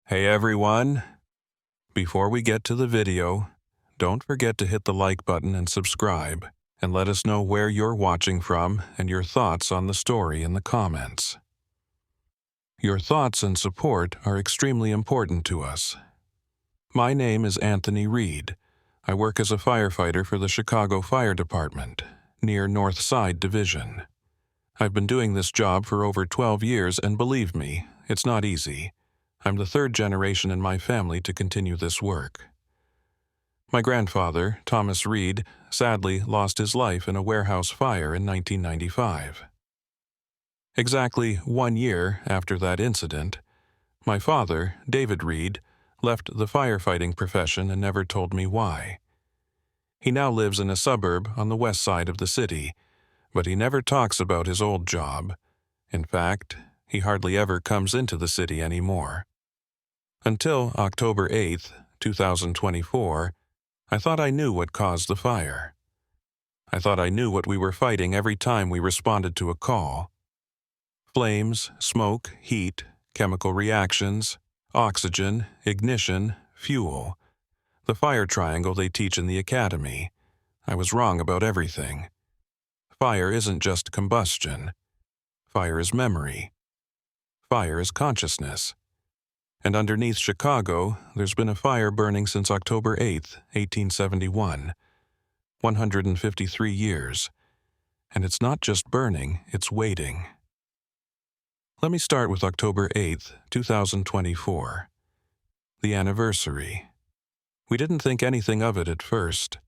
Hey everyone! Before we get to the video, don't forget to hit the like button and subscribe, and let us know where you're watching from and your thoughts on the story in the comments. Your thoughts and support are extremely important to us. My name is Anthony Reed. I work as a firefighter for the Chicago Fire Department, near North Side Division. I've been doing this job for over 12 years, and believe me, it's not easy. I'm the third generation in my family to continue this work. My grandfather, Thomas Reed, sadly lost his life in a warehouse fire in 1995. Exactly 1 year after that incident, my father, David Reed, left the firefighting profession and never told me why. He now lives in a suburb on the west side of the city, but he never talks about his old job. In fact, he hardly ever comes into the city anymore. Until October 8th, 2024, I thought I knew what caused the fire. I thought I knew what we were fighting every time we responded to a call. Flames, smoke, heat, chemical reactions, oxygen, ignition, fuel. The fire triangle they teach in the academy. I was wrong about everything. Fire isn't just combustion. Fire is memory. Fire is consciousness. And underneath Chicago, there's been a fire burning since October 8th, 1871. 153 years. And it's not just burning, it's waiting. Let me start with October 8th, 2024. The anniversary. We didn't think anything of it at first.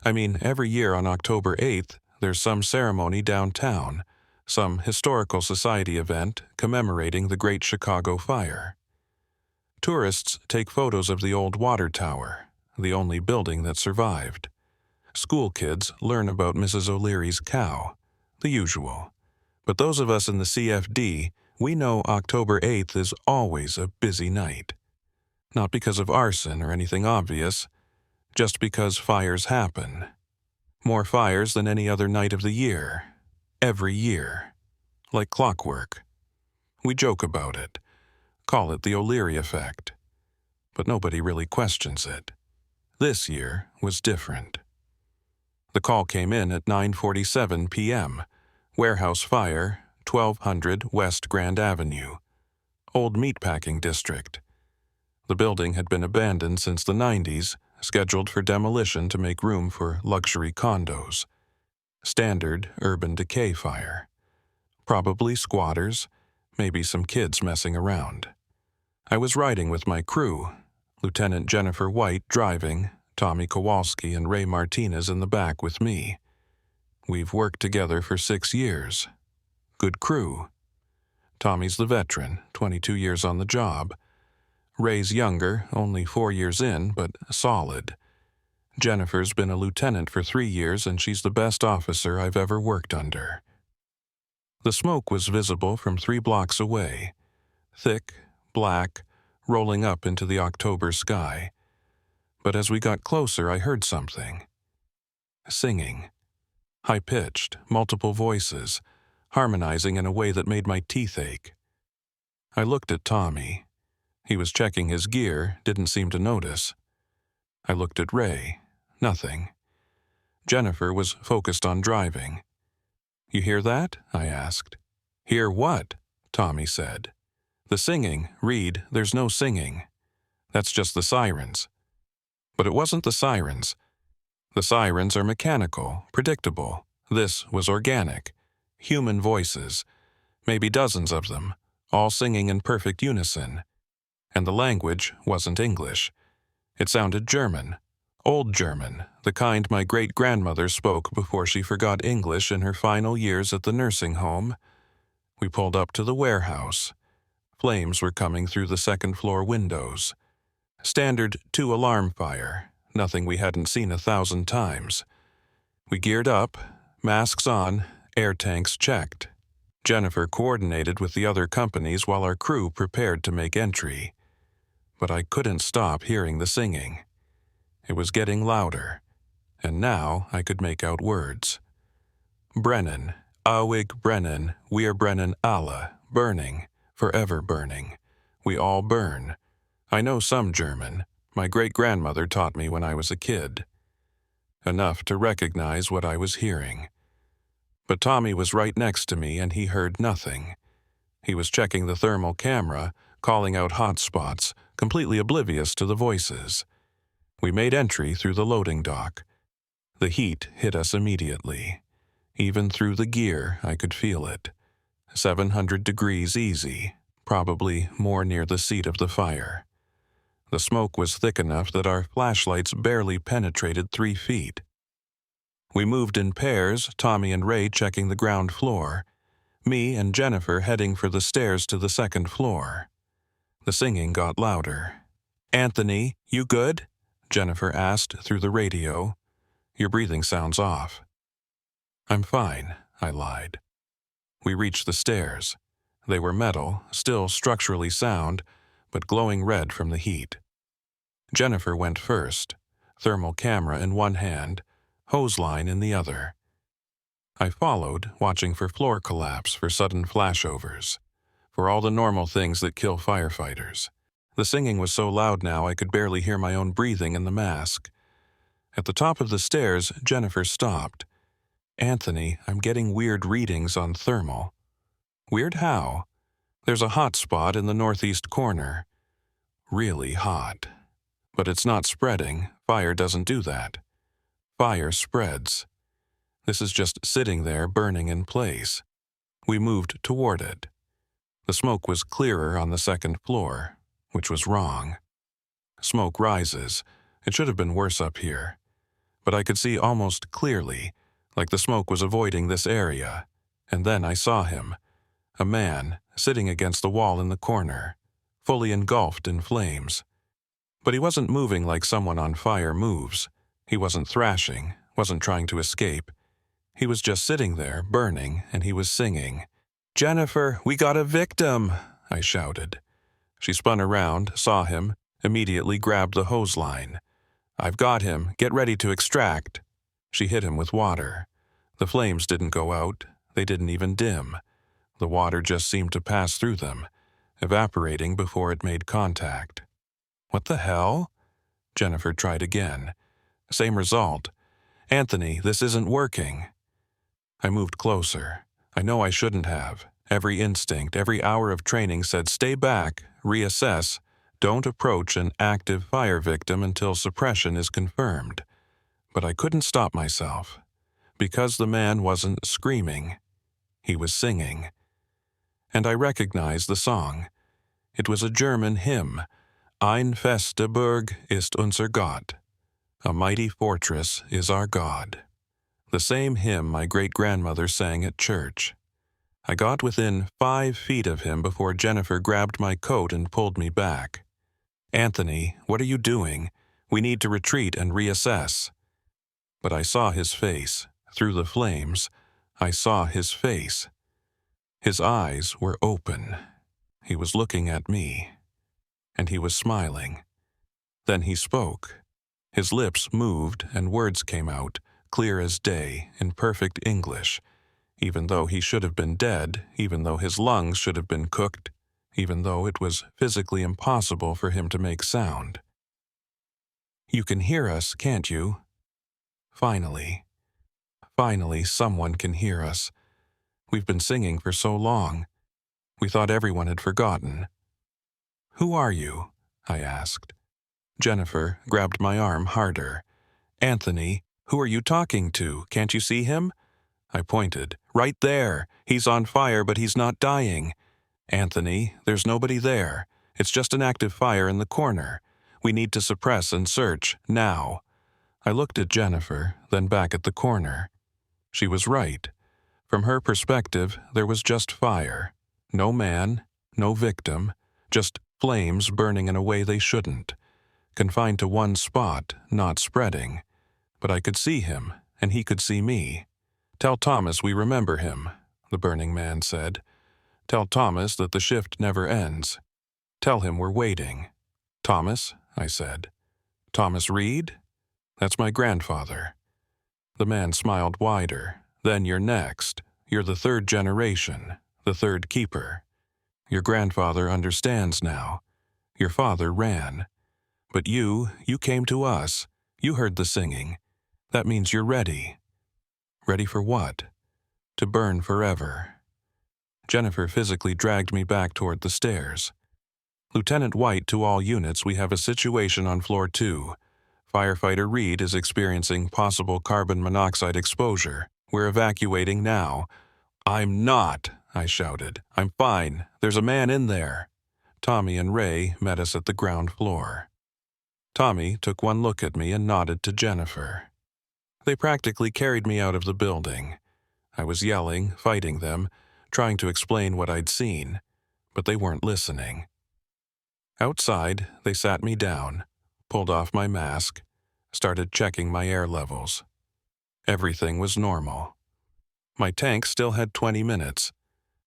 I mean, every year on October 8th, there's some ceremony downtown, some historical society event commemorating the Great Chicago Fire. Tourists take photos of the old water tower, the only building that survived. School kids learn about Mrs. O'Leary's cow, the usual. But those of us in the CFD, we know October 8th is always a busy night. Not because of arson or anything obvious, just because fires happen. More fires than any other night of the year. Every year. Like clockwork. We joke about it. Call it the O'Leary effect. But nobody really questions it. This year was different. The call came in at 9:47 p.m. Warehouse fire, 1200 West Grand Avenue. Old meatpacking district. The building had been abandoned since the 90s, scheduled for demolition to make room for luxury condos. Standard urban decay fire. Probably squatters, maybe some kids messing around. I was riding with my crew, Lieutenant Jennifer White driving, Tommy Kowalski and Ray Martinez in the back with me. We've worked together for 6 years. Good crew. Tommy's the veteran, 22 years on the job. Ray's younger, only 4 years in, but solid. Jennifer's been a lieutenant for 3 years, and she's the best officer I've ever worked under. The smoke was visible from 3 blocks away. Thick, black, rolling up into the October sky. But as we got closer, I heard something. Singing. High-pitched, multiple voices, harmonizing in a way that made my teeth ache. I looked at Tommy. He was checking his gear, didn't seem to notice. I looked at Ray. Nothing. Jennifer was focused on driving. "You hear that?" I asked. "Hear what?" Tommy said. "The singing, Reed, there's no singing. That's just the sirens." But it wasn't the sirens. The sirens are mechanical, predictable. This was organic. Human voices. Maybe dozens of them, all singing in perfect unison. And the language wasn't English. It sounded German. Old German, the kind my great-grandmother spoke before she forgot English in her final years at the nursing home. We pulled up to the warehouse. Flames were coming through the second-floor windows. Standard 2-alarm fire, nothing we hadn't seen 1,000 times. We geared up, masks on, air tanks checked. Jennifer coordinated with the other companies while our crew prepared to make entry. But I couldn't stop hearing the singing. It was getting louder, and now I could make out words. Brennan, Awig Brennan, we're Brennan Allah, burning, forever burning. We all burn. I know some German. My great-grandmother taught me when I was a kid. Enough to recognize what I was hearing. But Tommy was right next to me and he heard nothing. He was checking the thermal camera, calling out hot spots, completely oblivious to the voices. We made entry through the loading dock. The heat hit us immediately. Even through the gear, I could feel it. 700 degrees easy, probably more near the seat of the fire. The smoke was thick enough that our flashlights barely penetrated 3 feet. We moved in pairs, Tommy and Ray checking the ground floor, me and Jennifer heading for the stairs to the 2nd floor. The singing got louder. "Anthony, you good?" Jennifer asked through the radio. "Your breathing sounds off." "I'm fine," I lied. We reached the stairs. They were metal, still structurally sound, but glowing red from the heat. Jennifer went first, thermal camera in one hand, hose line in the other. I followed, watching for floor collapse, for sudden flashovers, for all the normal things that kill firefighters. The singing was so loud now I could barely hear my own breathing in the mask. At the top of the stairs, Jennifer stopped. "Anthony, I'm getting weird readings on thermal." "Weird how?" "There's a hot spot in the northeast corner. Really hot. But it's not spreading. Fire doesn't do that. Fire spreads. This is just sitting there burning in place." We moved toward it. The smoke was clearer on the 2nd floor, which was wrong. Smoke rises. It should have been worse up here. But I could see almost clearly, like the smoke was avoiding this area. And then I saw him. A man, sitting against the wall in the corner, fully engulfed in flames. But he wasn't moving like someone on fire moves. He wasn't thrashing, wasn't trying to escape. He was just sitting there, burning, and he was singing. "Jennifer, we got a victim!" I shouted. She spun around, saw him, immediately grabbed the hose line. "I've got him. Get ready to extract." She hit him with water. The flames didn't go out. They didn't even dim. The water just seemed to pass through them, evaporating before it made contact. "What the hell?" Jennifer tried again. Same result. "Anthony, this isn't working." I moved closer. I know I shouldn't have. Every instinct, every hour of training said stay back, reassess, don't approach an active fire victim until suppression is confirmed. But I couldn't stop myself. Because the man wasn't screaming. He was singing. And I recognized the song. It was a German hymn. Ein feste Burg ist unser Gott. A mighty fortress is our God. The same hymn my great-grandmother sang at church. I got within 5 feet of him before Jennifer grabbed my coat and pulled me back. "Anthony, what are you doing? We need to retreat and reassess." But I saw his face. Through the flames, I saw his face. His eyes were open. He was looking at me. And he was smiling. Then he spoke. His lips moved and words came out, clear as day, in perfect English, even though he should have been dead, even though his lungs should have been cooked, even though it was physically impossible for him to make sound. "You can hear us, can't you?" Finally. Finally, someone can hear us. We've been singing for so long. We thought everyone had forgotten. "Who are you?" I asked. Jennifer grabbed my arm harder. "Anthony, who are you talking to? Can't you see him?" I pointed. "Right there. He's on fire, but he's not dying." "Anthony, there's nobody there. It's just an active fire in the corner. We need to suppress and search, now." I looked at Jennifer, then back at the corner. She was right. From her perspective, there was just fire. No man, no victim, just flames burning in a way they shouldn't. Confined to one spot, not spreading. But I could see him, and he could see me. "Tell Thomas we remember him," the burning man said. "Tell Thomas that the shift never ends. Tell him we're waiting." "Thomas?" I said. "Thomas Reed? That's my grandfather." The man smiled wider. "Then you're next. You're the 3rd generation, the 3rd keeper. Your grandfather understands now. Your father ran. But you came to us. You heard the singing. That means you're ready. Ready for what? To burn forever. Jennifer physically dragged me back toward the stairs. Lieutenant White, to all units, we have a situation on floor 2. Firefighter Reed is experiencing possible carbon monoxide exposure. We're evacuating now. I'm not, I shouted. I'm fine. There's a man in there. Tommy and Ray met us at the ground floor. Tommy took one look at me and nodded to Jennifer. They practically carried me out of the building. I was yelling, fighting them, trying to explain what I'd seen, but they weren't listening. Outside, they sat me down, pulled off my mask, started checking my air levels. Everything was normal. My tank still had 20 minutes.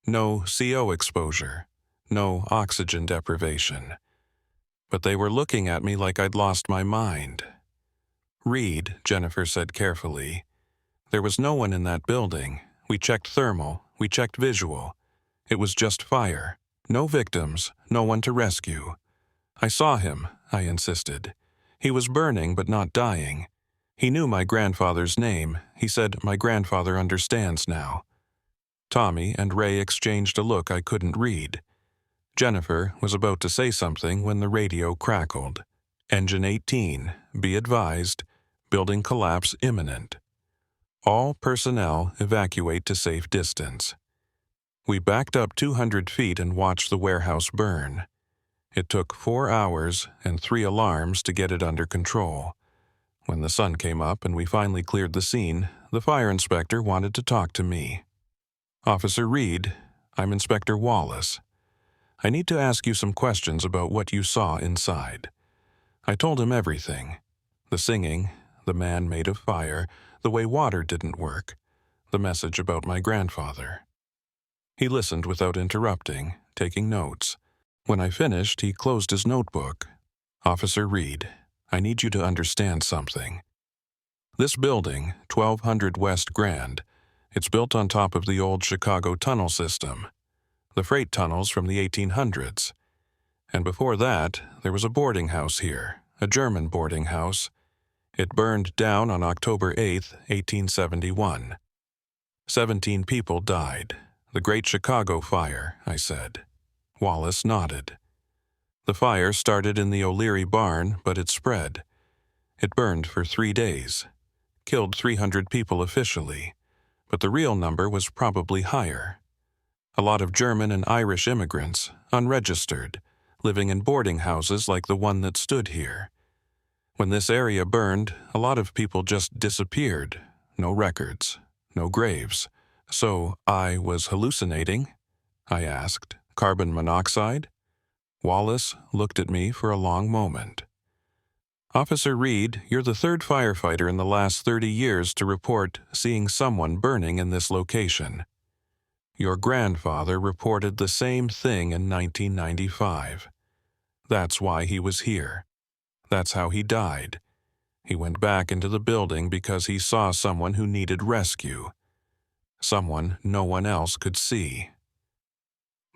No CO exposure. No oxygen deprivation. But they were looking at me like I'd lost my mind. Reed, Jennifer said carefully. There was no one in that building. We checked thermal. We checked visual. It was just fire. No victims. No one to rescue. I saw him, I insisted. He was burning but not dying. He knew my grandfather's name. He said, "My grandfather understands now." Tommy and Ray exchanged a look I couldn't read. Jennifer was about to say something when the radio crackled. Engine 18, be advised, building collapse imminent. All personnel evacuate to safe distance. We backed up 200 feet and watched the warehouse burn. It took 4 hours and 3 alarms to get it under control. When the sun came up and we finally cleared the scene, the fire inspector wanted to talk to me. "Officer Reed, I'm Inspector Wallace. I need to ask you some questions about what you saw inside." I told him everything. The singing, the man made of fire, the way water didn't work, the message about my grandfather. He listened without interrupting, taking notes. When I finished, he closed his notebook. "Officer Reed, I need you to understand something. This building, 1200 West Grand, it's built on top of the old Chicago tunnel system. The freight tunnels from the 1800s. And before that, there was a boarding house here, a German boarding house. It burned down on October 8, 1871. 17 people died. The Great Chicago Fire, I said. Wallace nodded. The fire started in the O'Leary barn, but it spread. It burned for 3 days. Killed 300 people officially, but the real number was probably higher. A lot of German and Irish immigrants, unregistered, living in boarding houses like the one that stood here. When this area burned, a lot of people just disappeared. No records, no graves. So I was hallucinating? I asked. Carbon monoxide? Wallace looked at me for a long moment. "Officer Reed, you're the 3rd firefighter in the last 30 years to report seeing someone burning in this location. Your grandfather reported the same thing in 1995. That's why he was here. That's how he died. He went back into the building because he saw someone who needed rescue. Someone no one else could see."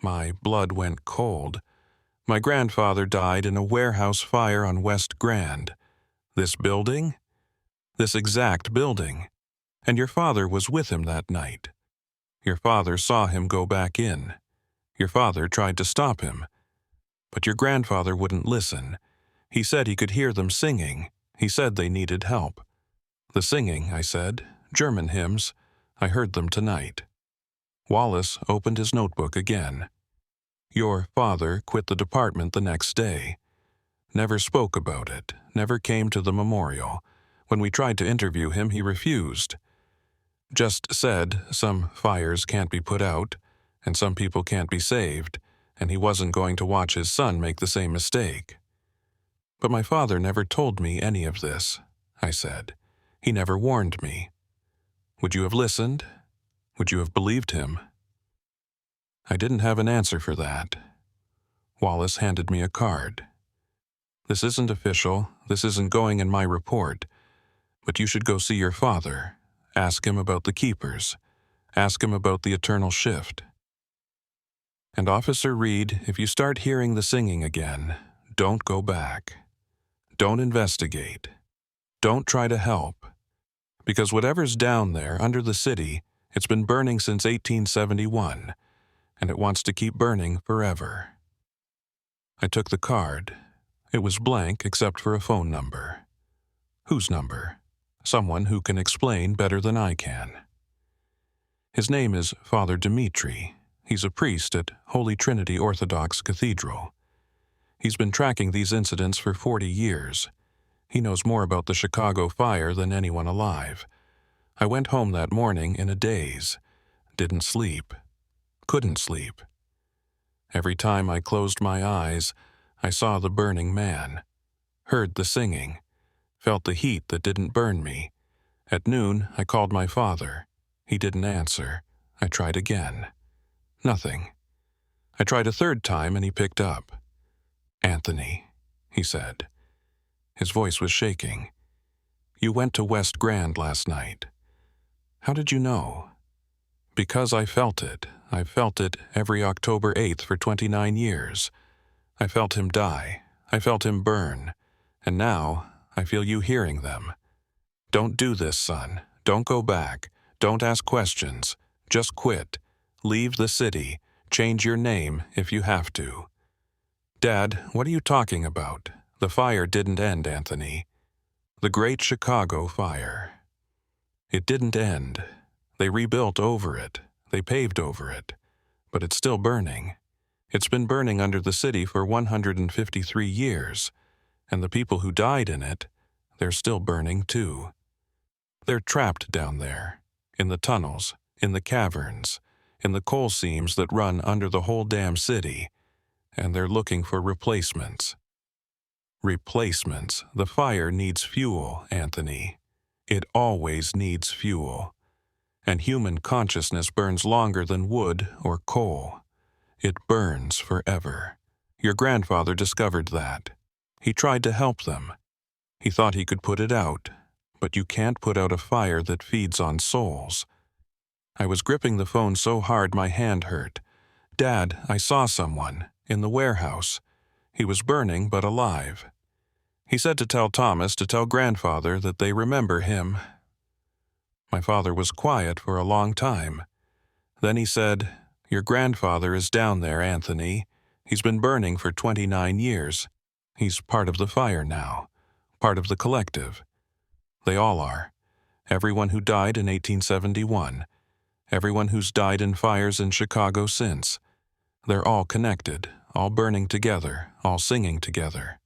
My blood went cold. My grandfather died in a warehouse fire on West Grand. This building? This exact building. And your father was with him that night. Your father saw him go back in. Your father tried to stop him. But your grandfather wouldn't listen. He said he could hear them singing. He said they needed help. "The singing," I said. "German hymns. I heard them tonight." Wallace opened his notebook again. "Your father quit the department the next day. Never spoke about it. Never came to the memorial. When we tried to interview him, he refused. Just said some fires can't be put out, and some people can't be saved, and he wasn't going to watch his son make the same mistake." "But my father never told me any of this," I said. "He never warned me. Would you have listened? Would you have believed him?" I didn't have an answer for that. Wallace handed me a card. "This isn't official, this isn't going in my report, but you should go see your father. Ask him about the keepers. Ask him about the eternal shift. And Officer Reed, if you start hearing the singing again, Don't go back. Don't investigate. Don't try to help. Because whatever's down there under the city, it's been burning since 1871, and it wants to keep burning forever. I took the card. It was blank except for a phone number. Whose number? Someone who can explain better than I can. His name is Father Dimitri. He's a priest at Holy Trinity Orthodox Cathedral. He's been tracking these incidents for 40 years. He knows more about the Chicago fire than anyone alive. I went home that morning in a daze. Didn't sleep. Couldn't sleep. Every time I closed my eyes, I saw the burning man, heard the singing, felt the heat that didn't burn me. At noon, I called my father. He didn't answer. I tried again. Nothing. I tried a third time and he picked up. "Anthony," he said. His voice was shaking. "You went to West Grand last night. How did you know?" "Because I felt it. I felt it every October 8th for 29 years. I felt him die. I felt him burn. And now I feel you hearing them. Don't do this, son. Don't go back. Don't ask questions. Just quit. Leave the city. Change your name if you have to." "Dad, what are you talking about? The fire didn't end, Anthony. The Great Chicago Fire. It didn't end. They rebuilt over it. They paved over it. But it's still burning. It's been burning under the city for 153 years. And the people who died in it, they're still burning too. They're trapped down there, in the tunnels, in the caverns, in the coal seams that run under the whole damn city, and they're looking for replacements." "Replacements. The fire needs fuel, Anthony. It always needs fuel. And human consciousness burns longer than wood or coal. It burns forever. Your grandfather discovered that. He tried to help them. He thought he could put it out, but you can't put out a fire that feeds on souls." I was gripping the phone so hard my hand hurt. "Dad, I saw someone, in the warehouse. He was burning but alive. He said to tell Thomas to tell grandfather that they remember him." My father was quiet for a long time. Then he said, "Your grandfather is down there, Anthony. He's been burning for 29 years. He's part of the fire now, part of the collective. They all are. Everyone who died in 1871. Everyone who's died in fires in Chicago since. They're all connected, all burning together, all singing together."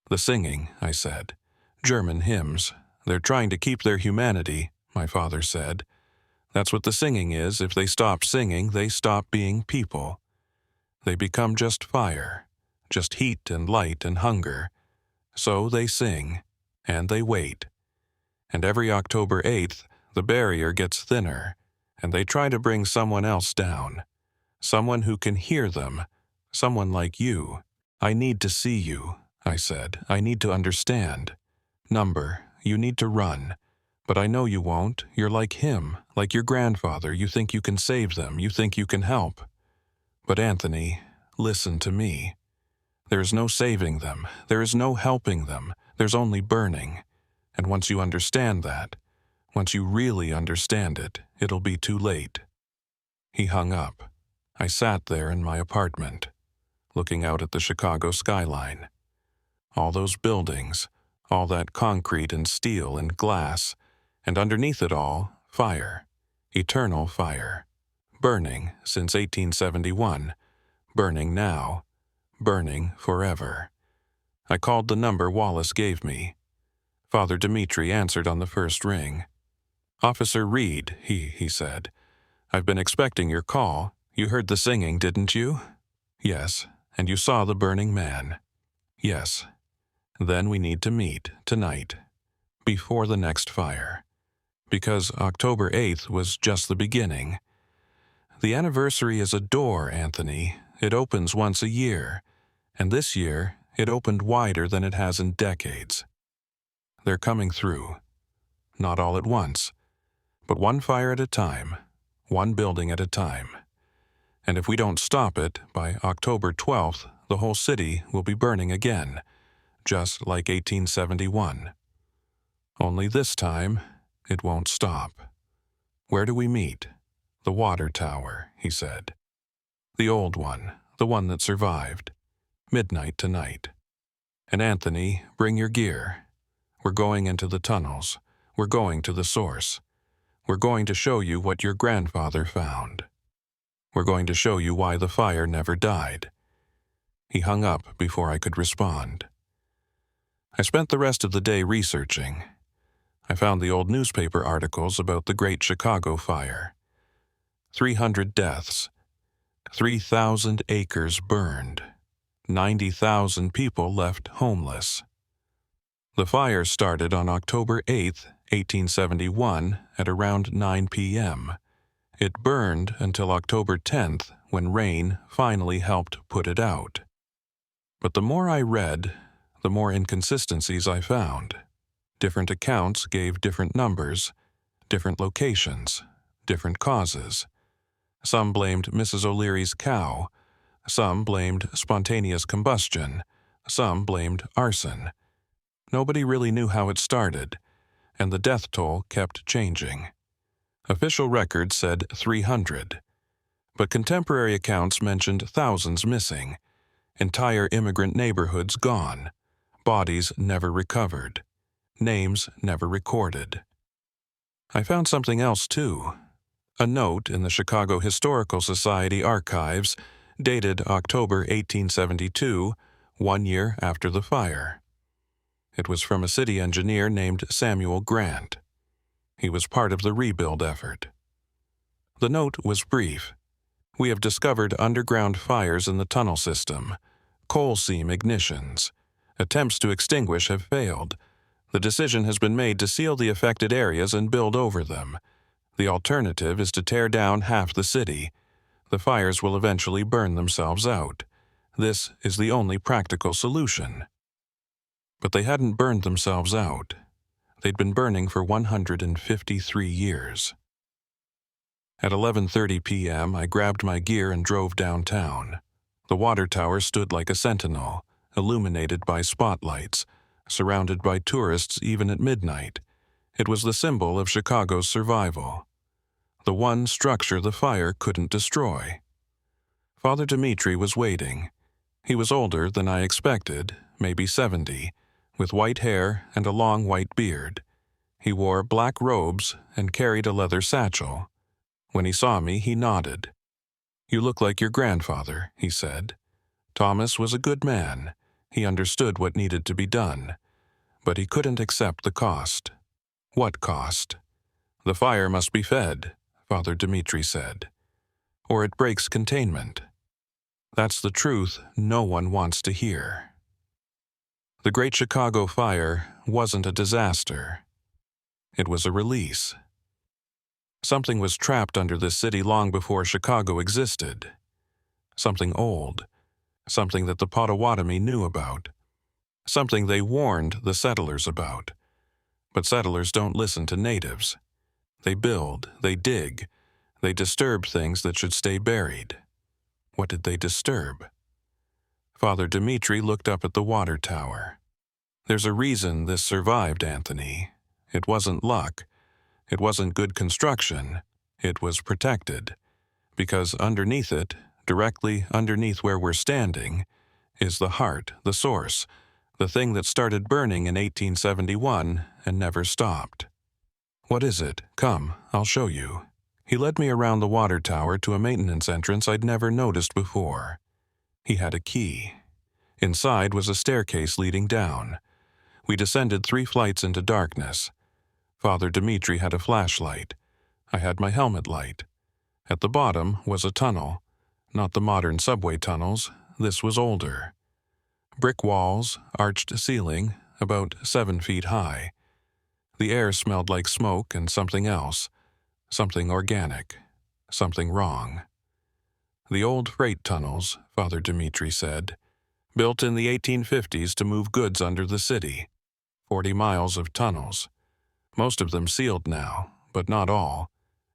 "The singing," I said. "German hymns. They're trying to keep their humanity," my father said. "That's what the singing is. If they stop singing, they stop being people. They become just fire, just heat and light and hunger. So they sing, and they wait. And every October 8th, the barrier gets thinner, and they try to bring someone else down. Someone who can hear them, someone like you. I need to see you," I said. "I need to understand. Number, you need to run. But I know you won't. You're like him, like your grandfather. You think you can save them. You think you can help. But Anthony, listen to me. There is no saving them. There is no helping them. There's only burning. And once you understand that, once you really understand it, it'll be too late." He hung up. I sat there in my apartment, looking out at the Chicago skyline. All those buildings, all that concrete and steel and glass, and underneath it all, fire, eternal fire, burning since 1871, burning now, burning forever. I called the number Wallace gave me. Father Dimitri answered on the first ring. "Officer Reed," he said. "I've been expecting your call. You heard the singing, didn't you?" "Yes." "And you saw the burning man?" "Yes." "Then we need to meet, tonight, before the next fire. Because October 8th was just the beginning. The anniversary is a door, Anthony. It opens once a year. And this year, it opened wider than it has in decades. They're coming through. Not all at once, but one fire at a time, one building at a time. And if we don't stop it, by October 12th, the whole city will be burning again, just like 1871. Only this time, it won't stop. Where do we meet? The water tower, he said. The old one, the one that survived. Midnight tonight. And Anthony, bring your gear. We're going into the tunnels. We're going to the source. We're going to show you what your grandfather found. We're going to show you why the fire never died. He hung up before I could respond. I spent the rest of the day researching. I found the old newspaper articles about the Great Chicago Fire. 300 deaths. 3,000 acres burned. 90,000 people left homeless. The fire started on October 8, 1871, at around 9 p.m. It burned until October 10th, when rain finally helped put it out. But the more I read, the more inconsistencies I found. Different accounts gave different numbers, different locations, different causes. Some blamed Mrs. O'Leary's cow. Some blamed spontaneous combustion. Some blamed arson. Nobody really knew how it started, and the death toll kept changing. Official records said 300, but contemporary accounts mentioned thousands missing, entire immigrant neighborhoods gone, bodies never recovered, names never recorded. I found something else too. A note in the Chicago Historical Society archives dated October 1872, 1 year after the fire. It was from a city engineer named Samuel Grant. He was part of the rebuild effort. The note was brief. We have discovered underground fires in the tunnel system, coal seam ignitions. Attempts to extinguish have failed. The decision has been made to seal the affected areas and build over them. The alternative is to tear down half the city. The fires will eventually burn themselves out. This is the only practical solution. But they hadn't burned themselves out. They'd been burning for 153 years. At 11:30 p.m., I grabbed my gear and drove downtown. The water tower stood like a sentinel, illuminated by spotlights, surrounded by tourists even at midnight. It was the symbol of Chicago's survival. The one structure the fire couldn't destroy. Father Dimitri was waiting. He was older than I expected, maybe 70, with white hair and a long white beard. He wore black robes and carried a leather satchel. When he saw me, he nodded. "You look like your grandfather," he said. "Thomas was a good man. He understood what needed to be done. But he couldn't accept the cost." "What cost?" "The fire must be fed," Father Dimitri said, "or it breaks containment." That's the truth no one wants to hear. The Great Chicago Fire wasn't a disaster. It was a release. Something was trapped under this city long before Chicago existed. Something old. Something that the Potawatomi knew about. Something they warned the settlers about. But settlers don't listen to natives. They build, they dig, they disturb things that should stay buried. What did they disturb? Father Dimitri looked up at the water tower. "There's a reason this survived, Anthony. It wasn't luck. It wasn't good construction. It was protected. Because underneath it, directly underneath where we're standing, is the heart, the source, the thing that started burning in 1871 and never stopped." "What is it? Come, I'll show you." He led me around the water tower to a maintenance entrance I'd never noticed before. He had a key. Inside was a staircase leading down. We descended 3 flights into darkness. Father Dimitri had a flashlight. I had my helmet light. At the bottom was a tunnel. Not the modern subway tunnels. This was older. Brick walls, arched ceiling, about 7 feet high. The air smelled like smoke and something else. Something organic. Something wrong. The old freight tunnels, Father Dimitri said, built in the 1850s to move goods under the city. 40 miles of tunnels. Most of them sealed now, but not all,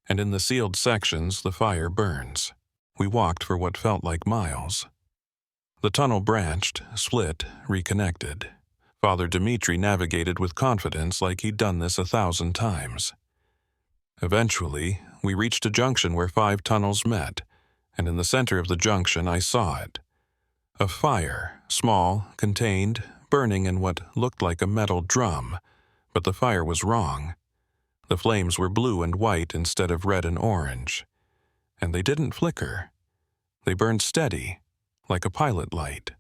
and in the sealed sections the fire burns. We walked for what felt like miles. The tunnel branched, split, reconnected. Father Dimitri navigated with confidence like he'd done this 1,000 times. Eventually, we reached a junction where 5 tunnels met, and in the center of the junction I saw it. A fire, small, contained, burning in what looked like a metal drum, but the fire was wrong. The flames were blue and white instead of red and orange. And they didn't flicker. They burned steady, like a pilot light.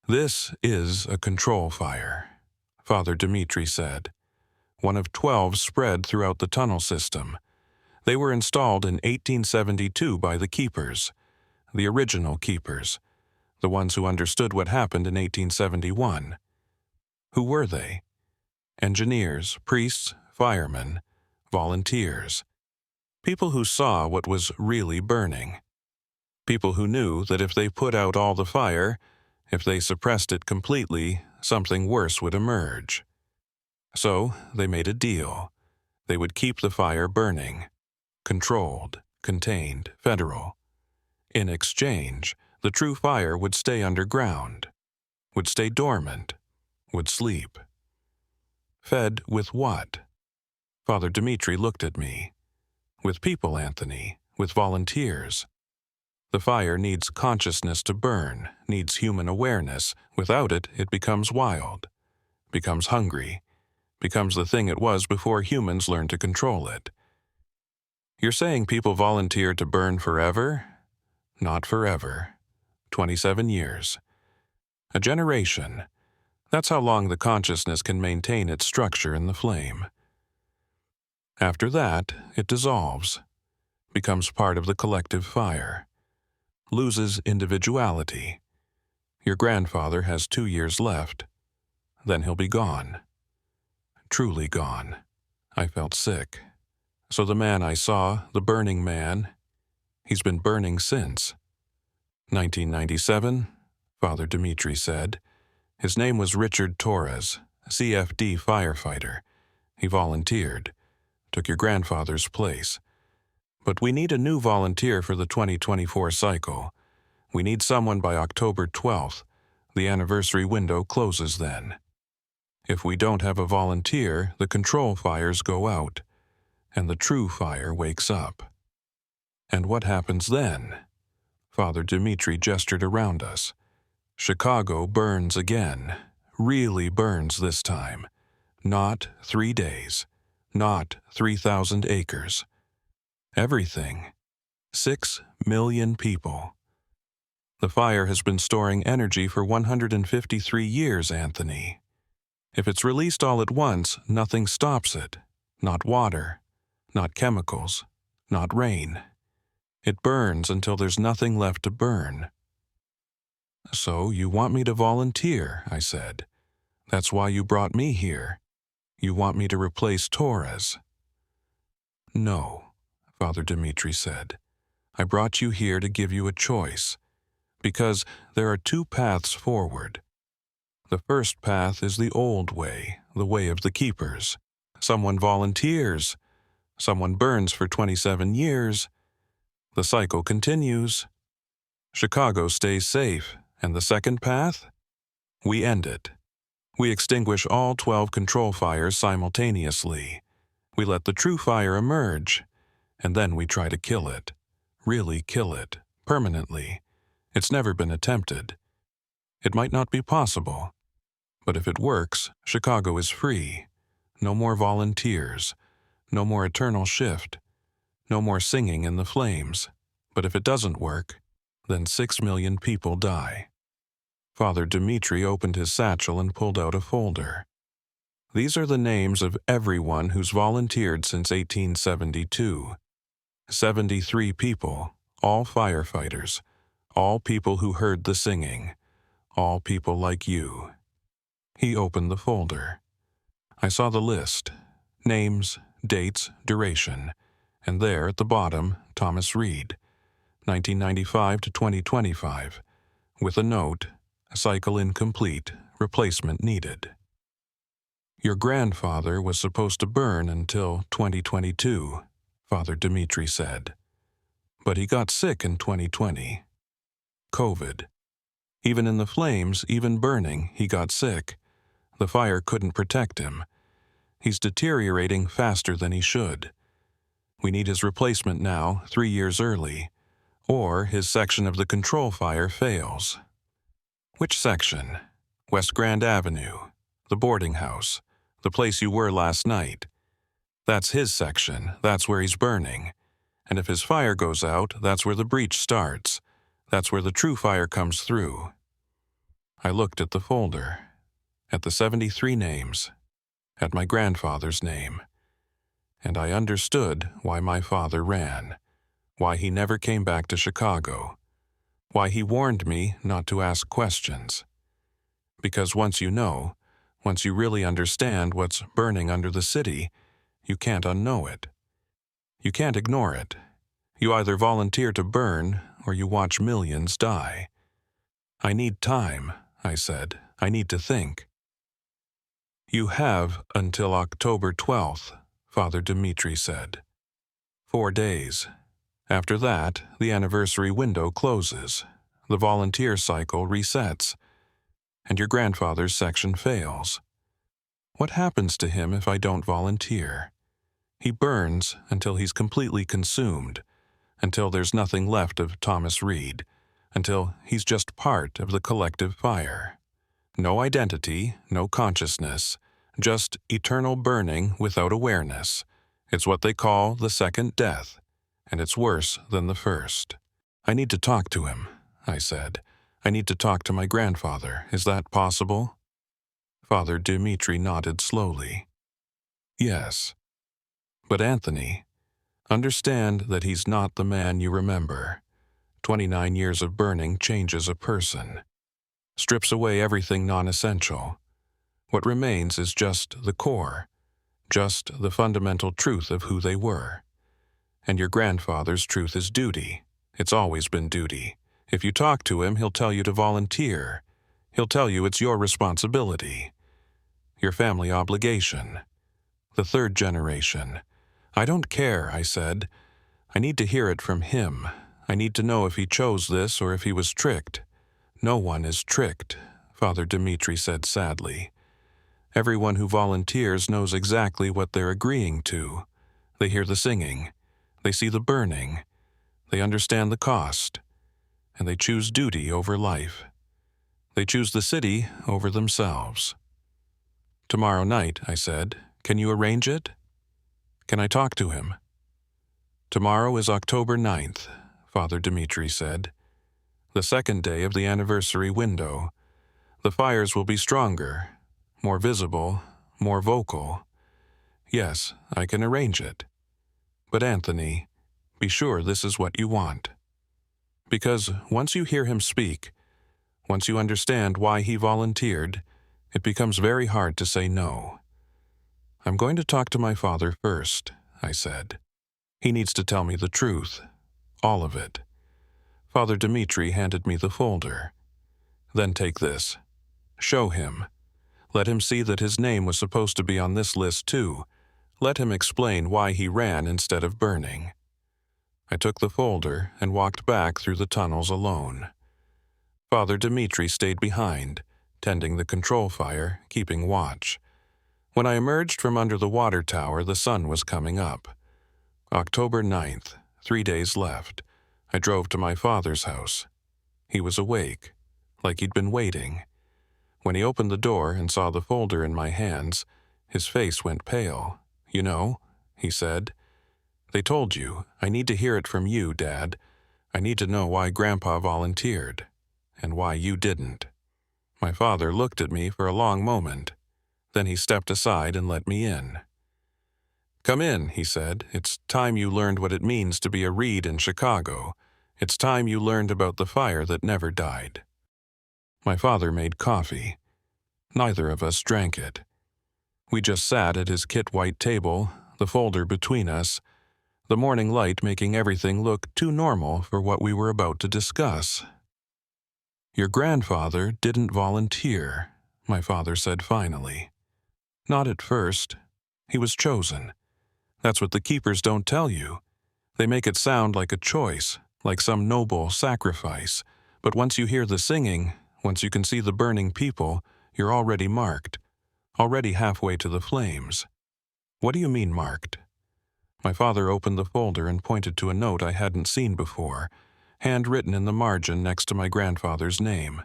"This is a control fire," Father Dimitri said. "One of 12 spread throughout the tunnel system. They were installed in 1872 by the keepers, the original keepers, the ones who understood what happened in 1871. Who were they? Engineers, priests, firemen, volunteers. People who saw what was really burning. People who knew that if they put out all the fire, if they suppressed it completely, something worse would emerge. So they made a deal. They would keep the fire burning. Controlled, contained, federal. In exchange, the true fire would stay underground, would stay dormant, would sleep. Fed with what? Father Dimitri looked at me. With people, Anthony, with volunteers. The fire needs consciousness to burn, needs human awareness. Without it, it becomes wild, becomes hungry, becomes the thing it was before humans learned to control it. You're saying people volunteer to burn forever? Not forever. 27 years. A generation. That's how long the consciousness can maintain its structure in the flame. After that, it dissolves, becomes part of the collective fire, loses individuality. Your grandfather has 2 years left. Then he'll be gone. Truly gone. I felt sick. So the man I saw, the burning man, he's been burning since. 1997, Father Dimitri said. His name was Richard Torres, CFD firefighter. He volunteered, took your grandfather's place. But we need a new volunteer for the 2024 cycle. We need someone by October 12th. The anniversary window closes then. If we don't have a volunteer, the control fires go out, and the true fire wakes up. And what happens then? Father Dimitri gestured around us. Chicago burns again, really burns this time. Not 3 days, not 3,000 acres. Everything. 6 million people. The fire has been storing energy for 153 years, Anthony. If it's released all at once, nothing stops it. Not water, not chemicals, not rain. It burns until there's nothing left to burn. So you want me to volunteer, I said. That's why you brought me here. You want me to replace Torres. No, Father Dimitri said. I brought you here to give you a choice, because there are 2 paths forward. The first path is the old way, the way of the keepers. Someone volunteers. Someone burns for 27 years. The cycle continues. Chicago stays safe. And the second path? We end it. We extinguish all 12 control fires simultaneously. We let the true fire emerge, and then we try to kill it. Really kill it, permanently. It's never been attempted. It might not be possible. But if it works, Chicago is free. No more volunteers. No more eternal shift. No more singing in the flames. But if it doesn't work, then 6 million people die. Father Dimitri opened his satchel and pulled out a folder. These are the names of everyone who's volunteered since 1872. 73 people, all firefighters, all people who heard the singing, all people like you. He opened the folder. I saw the list, names, dates, duration, and there at the bottom, Thomas Reed, 1995 to 2025, with a note, cycle incomplete, replacement needed. Your grandfather was supposed to burn until 2022, Father Dimitri said. But he got sick in 2020. COVID. Even in the flames, even burning, he got sick. The fire couldn't protect him. He's deteriorating faster than he should. We need his replacement now, 3 years early, or his section of the control fire fails. Which section? West Grand Avenue, the boarding house, the place you were last night. That's his section, that's where he's burning. And if his fire goes out, that's where the breach starts. That's where the true fire comes through. I looked at the folder, at the 73 names, at my grandfather's name, and I understood why my father ran, why he never came back to Chicago, why he warned me not to ask questions. Because once you know, once you really understand what's burning under the city, you can't unknow it. You can't ignore it. You either volunteer to burn, or you watch millions die. I need time, I said. I need to think. You have until October 12th, Father Dimitri said. 4 days. After that, the anniversary window closes. The volunteer cycle resets. And your grandfather's section fails. What happens to him if I don't volunteer? He burns until he's completely consumed, until there's nothing left of Thomas Reed, until he's just part of the collective fire. No identity, no consciousness, just eternal burning without awareness. It's what they call the second death, and it's worse than the first. I need to talk to him, I said. I need to talk to my grandfather. Is that possible? Father Dimitri nodded slowly. Yes. But Anthony, understand that he's not the man you remember. 29 years of burning changes a person. Strips away everything non-essential. What remains is just the core, just the fundamental truth of who they were. And your grandfather's truth is duty. It's always been duty. If you talk to him, he'll tell you to volunteer. He'll tell you it's your responsibility. Your family obligation. The third generation. I don't care, I said. I need to hear it from him. I need to know if he chose this or if he was tricked. No one is tricked, Father Dimitri said sadly. Everyone who volunteers knows exactly what they're agreeing to. They hear the singing. They see the burning. They understand the cost. And they choose duty over life. They choose the city over themselves. Tomorrow night, I said, can you arrange it? Can I talk to him? Tomorrow is October 9th, Father Dimitri said. The second day of the anniversary window. The fires will be stronger, more visible, more vocal. Yes, I can arrange it. But Anthony, be sure this is what you want. Because once you hear him speak, once you understand why he volunteered, it becomes very hard to say no. I'm going to talk to my father first, I said. He needs to tell me the truth, all of it. Father Dimitri handed me the folder. Then take this. Show him. Let him see that his name was supposed to be on this list too. Let him explain why he ran instead of burning. I took the folder and walked back through the tunnels alone. Father Dimitri stayed behind, tending the control fire, keeping watch. When I emerged from under the water tower, the sun was coming up. October 9th, 3 days left. I drove to my father's house. He was awake, like he'd been waiting. When he opened the door and saw the folder in my hands, his face went pale. You know, he said, they told you. I need to hear it from you, Dad. I need to know why Grandpa volunteered, and why you didn't. My father looked at me for a long moment. Then he stepped aside and let me in. Come in, he said. It's time you learned what it means to be a Reed in Chicago. It's time you learned about the fire that never died. My father made coffee. Neither of us drank it. We just sat at his kit white table, the folder between us, the morning light making everything look too normal for what we were about to discuss. Your grandfather didn't volunteer, my father said finally. Not at first. He was chosen. That's what the keepers don't tell you. They make it sound like a choice, like some noble sacrifice. But once you hear the singing, Once you can see the burning people, you're already marked, already halfway to the flames. What do you mean marked? My father opened the folder and pointed to a note I hadn't seen before, handwritten in the margin next to my grandfather's name.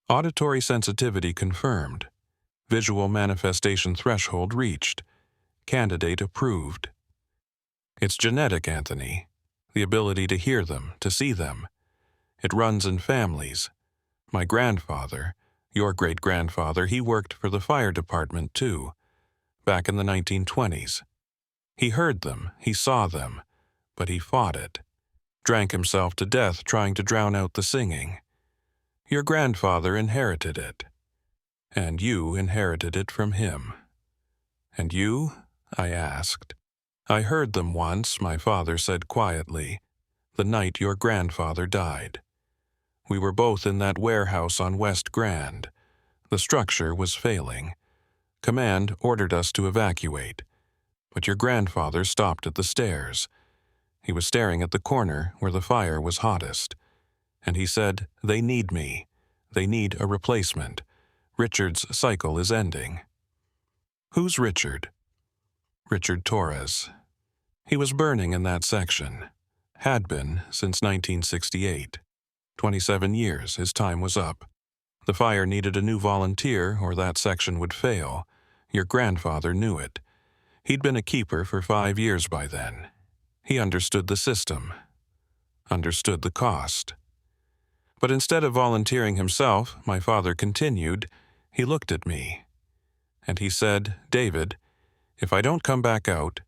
Auditory sensitivity confirmed. Visual manifestation threshold reached. Candidate approved. It's genetic, Anthony. The ability to hear them, to see them. It runs in families. My grandfather, your great-grandfather, he worked for the fire department too, back in the 1920s. He heard them, he saw them, but he fought it. Drank himself to death trying to drown out the singing. Your grandfather inherited it. And you inherited it from him. And you? I asked. I heard them once, my father said quietly, the night your grandfather died. We were both in that warehouse on West Grand. The structure was failing. Command ordered us to evacuate, but your grandfather stopped at the stairs. He was staring at the corner where the fire was hottest, and he said, "They need me. They need a replacement. Richard's cycle is ending." Who's Richard? Richard Torres. He was burning in that section. Had been since 1968. 27 years, his time was up. The fire needed a new volunteer or that section would fail. Your grandfather knew it. He'd been a keeper for 5 years by then. He understood the system. Understood the cost. But instead of volunteering himself, my father continued. He looked at me. And he said, "David, if I don't come back out,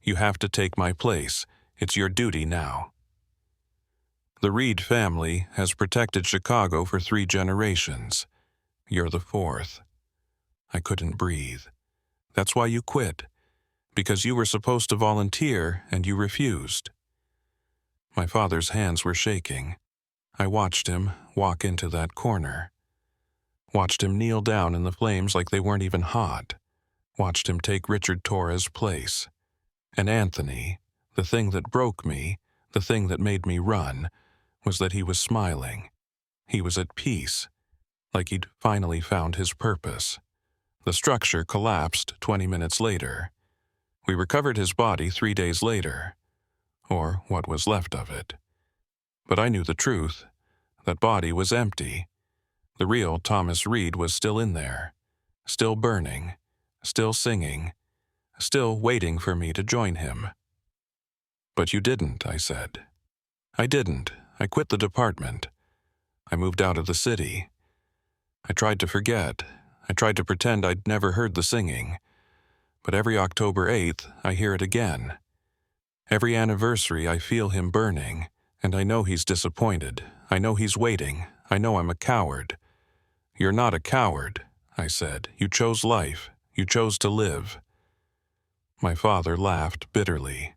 you have to take my place. It's your duty now." The Reed family has protected Chicago for 3 generations. You're the 4th. I couldn't breathe. That's why you quit. Because you were supposed to volunteer and you refused. My father's hands were shaking. I watched him walk into that corner. Watched him kneel down in the flames like they weren't even hot. Watched him take Richard Torres' place. And Anthony, the thing that broke me, the thing that made me run, was that he was smiling. He was at peace, like he'd finally found his purpose. The structure collapsed 20 minutes later. We recovered his body 3 days later, or what was left of it. But I knew the truth. That body was empty. The real Thomas Reed was still in there, still burning, still singing, still waiting for me to join him. "But you didn't," I said. "I didn't. I quit the department. I moved out of the city. I tried to forget. I tried to pretend I'd never heard the singing. But every October 8th, I hear it again. Every anniversary, I feel him burning, and I know he's disappointed. I know he's waiting. I know I'm a coward." "You're not a coward," I said. "You chose life. You chose to live." My father laughed bitterly.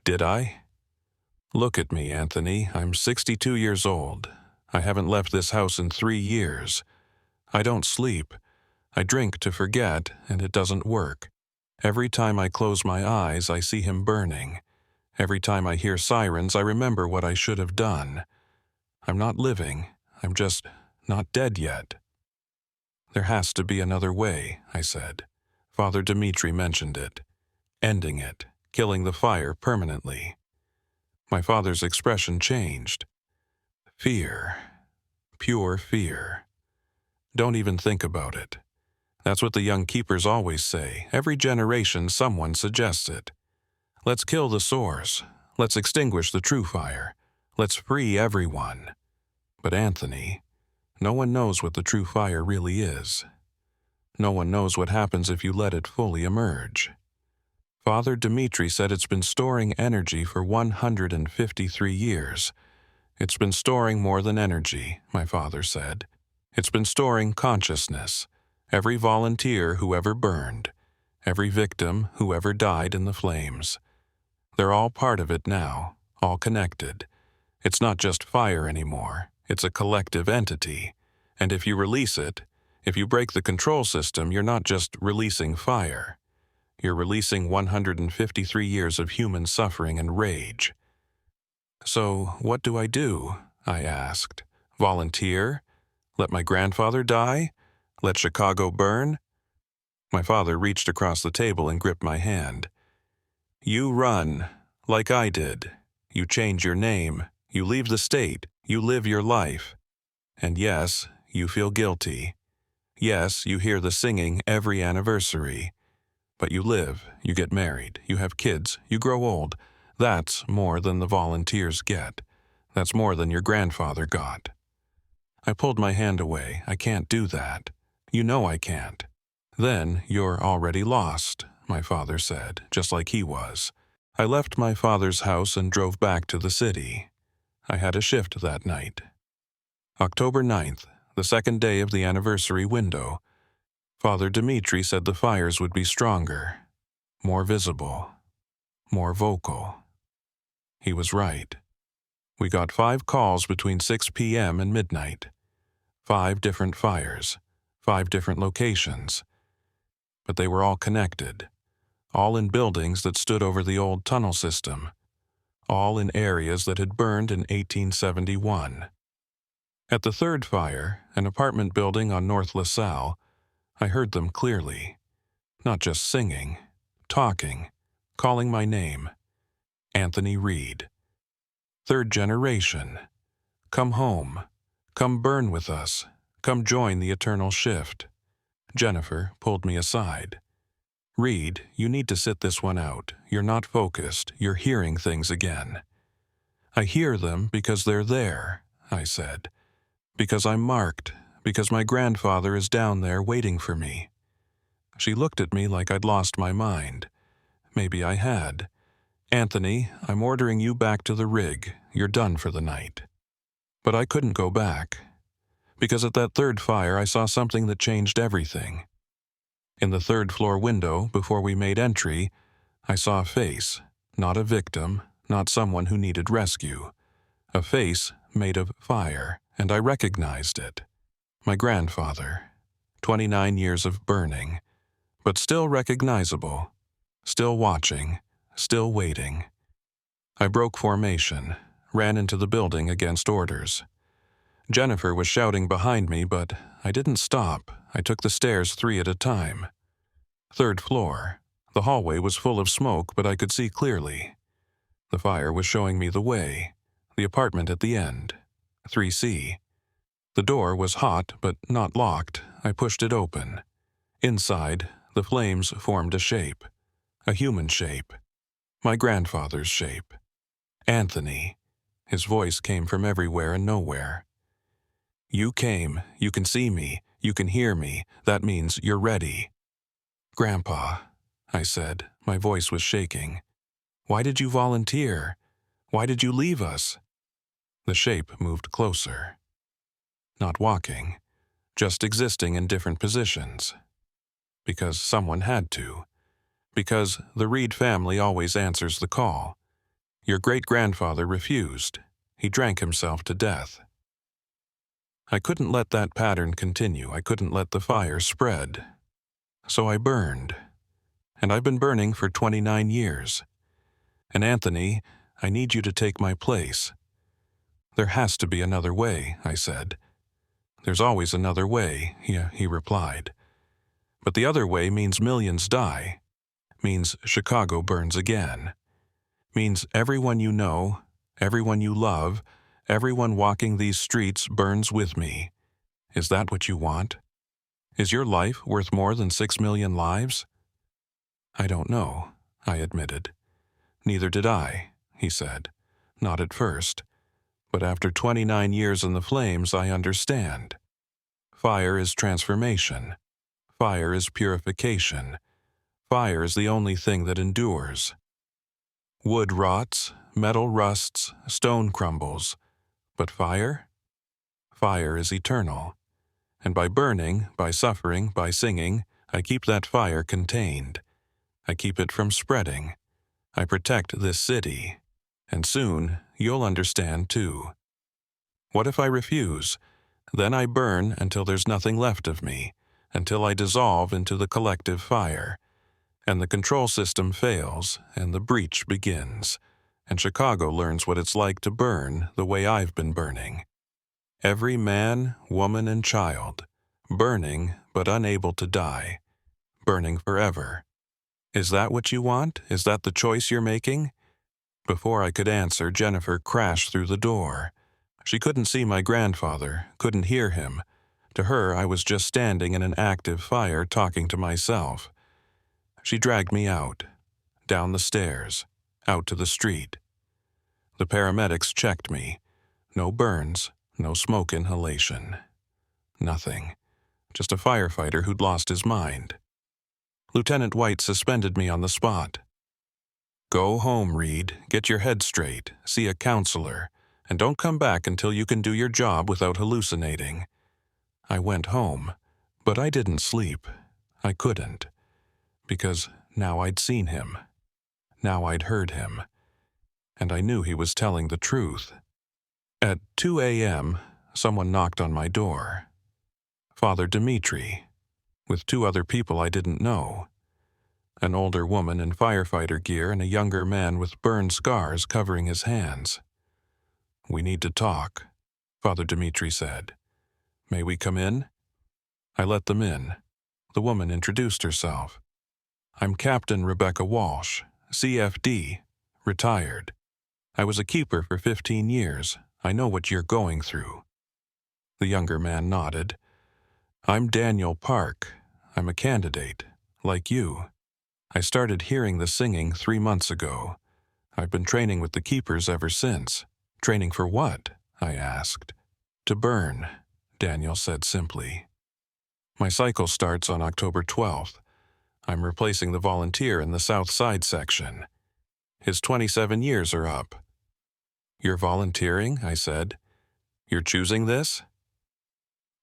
"Did I? Look at me, Anthony. I'm 62 years old. I haven't left this house in 3 years. I don't sleep. I drink to forget, and it doesn't work. Every time I close my eyes, I see him burning. Every time I hear sirens, I remember what I should have done. I'm not living. I'm just not dead yet." "There has to be another way," I said. Father Dimitri mentioned it. Ending it, killing the fire permanently. My father's expression changed. Fear. Pure fear. Don't even think about it. That's what the young keepers always say. Every generation someone suggests it. Let's kill the source. Let's extinguish the true fire. Let's free everyone. But Anthony, no one knows what the true fire really is. No one knows what happens if you let it fully emerge. Father Dimitri said it's been storing energy for 153 years. It's been storing more than energy, my father said. It's been storing consciousness. Every volunteer who ever burned. Every victim who ever died in the flames. They're all part of it now, all connected. It's not just fire anymore. It's a collective entity. And if you release it, if you break the control system, you're not just releasing fire. You're releasing 153 years of human suffering and rage. "So, what do? I asked. "Volunteer? Let my grandfather die? Let Chicago burn? My father reached across the table and gripped my hand. You run, like I did. You change your name. You leave the state. You live your life. And yes, you feel guilty. Yes, you hear the singing every anniversary. But you live, you get married, you have kids, you grow old. That's more than the volunteers get. That's more than your grandfather got. I pulled my hand away. I can't do that. You know I can't. Then you're already lost, my father said, just like he was. I left my father's house and drove back to the city. I had a shift that night. October 9th, the second day of the anniversary window. Father Dimitri said the fires would be stronger, more visible, more vocal. He was right. We got 5 calls between 6 p.m. and midnight. 5 different fires, 5 different locations. But they were all connected, all in buildings that stood over the old tunnel system, all in areas that had burned in 1871. At the third fire, an apartment building on North LaSalle, I heard them clearly, not just singing, talking, calling my name. Anthony Reed. Third generation. Come home. Come burn with us. Come join the eternal shift. Jennifer pulled me aside. Reed, you need to sit this one out. You're not focused. You're hearing things again. I hear them because they're there, I said. Because I'm marked. Because my grandfather is down there waiting for me. She looked at me like I'd lost my mind. Maybe I had. Anthony, I'm ordering you back to the rig. You're done for the night. But I couldn't go back. Because at that third fire I saw something that changed everything. In the third floor window, before we made entry, I saw a face, not a victim, not someone who needed rescue. A face made of fire, and I recognized it. My grandfather. 29 years of burning, but still recognizable, still watching, still waiting. I broke formation, ran into the building against orders. Jennifer was shouting behind me, but I didn't stop. I took the stairs 3 at a time. Third floor. The hallway was full of smoke, but I could see clearly. The fire was showing me the way. The apartment at the end. 3C. The door was hot, but not locked. I pushed it open. Inside, the flames formed a shape. A human shape. My grandfather's shape. Anthony. His voice came from everywhere and nowhere. You came. You can see me. You can hear me. That means you're ready. Grandpa, I said. My voice was shaking. Why did you volunteer? Why did you leave us? The shape moved closer. Not walking, just existing in different positions. Because someone had to. Because the Reed family always answers the call. Your great-grandfather refused. He drank himself to death. I couldn't let that pattern continue. I couldn't let the fire spread. So I burned. And I've been burning for 29 years. And Anthony, I need you to take my place. There has to be another way, I said. There's always another way, he replied. But the other way means millions die. Means Chicago burns again. Means everyone you know, everyone you love, everyone walking these streets burns with me. Is that what you want? Is your life worth more than 6 million lives? I don't know, I admitted. Neither did I, he said. Not at first. But after 29 years in the flames, I understand. Fire is transformation. Fire is purification. Fire is the only thing that endures. Wood rots, metal rusts, stone crumbles. But fire? Fire is eternal. And by burning, by suffering, by singing, I keep that fire contained. I keep it from spreading. I protect this city. And soon, you'll understand too. What if I refuse? Then I burn until there's nothing left of me, until I dissolve into the collective fire. And the control system fails, and the breach begins, and Chicago learns what it's like to burn the way I've been burning. Every man, woman, and child, burning but unable to die, burning forever. Is that what you want? Is that the choice you're making? Before I could answer, Jennifer crashed through the door. She couldn't see my grandfather, couldn't hear him. To her, I was just standing in an active fire talking to myself. She dragged me out, down the stairs, out to the street. The paramedics checked me. No burns, no smoke inhalation. Nothing. Just a firefighter who'd lost his mind. Lieutenant White suspended me on the spot. Go home, Reed. Get your head straight. See a counselor. And don't come back until you can do your job without hallucinating. I went home, but I didn't sleep. I couldn't. Because now I'd seen him. Now I'd heard him. And I knew he was telling the truth. At 2 a.m., someone knocked on my door. Father Dimitri, with 2 other people I didn't know. An older woman in firefighter gear and a younger man with burn scars covering his hands. We need to talk, Father Dimitri said. May we come in? I let them in. The woman introduced herself. I'm Captain Rebecca Walsh, CFD, retired. I was a keeper for 15 years. I know what you're going through. The younger man nodded. I'm Daniel Park. I'm a candidate, like you. I started hearing the singing 3 months ago. I've been training with the keepers ever since. Training for what? I asked. To burn, Daniel said simply. My cycle starts on October 12th. I'm replacing the volunteer in the South Side section. His 27 years are up. You're volunteering, I said. You're choosing this?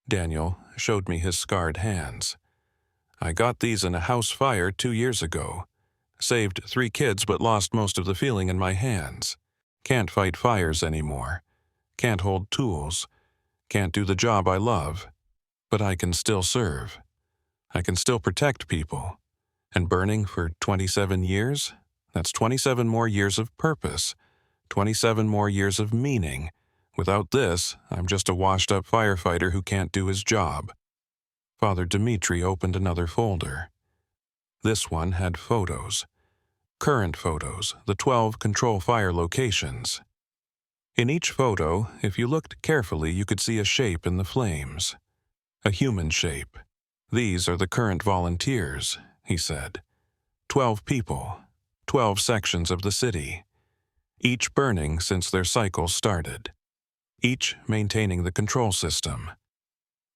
Daniel showed me his scarred hands. I got these in a house fire 2 years ago. Saved 3 kids but lost most of the feeling in my hands. Can't fight fires anymore. Can't hold tools. Can't do the job I love. But I can still serve. I can still protect people. And burning for 27 years? That's 27 more years of purpose. 27 more years of meaning. Without this, I'm just a washed-up firefighter who can't do his job. Father Dimitri opened another folder. This one had photos. Current photos, the 12 control fire locations. In each photo, if you looked carefully, you could see a shape in the flames. A human shape. These are the current volunteers, he said. 12 people. 12 sections of the city. Each burning since their cycle started. Each maintaining the control system.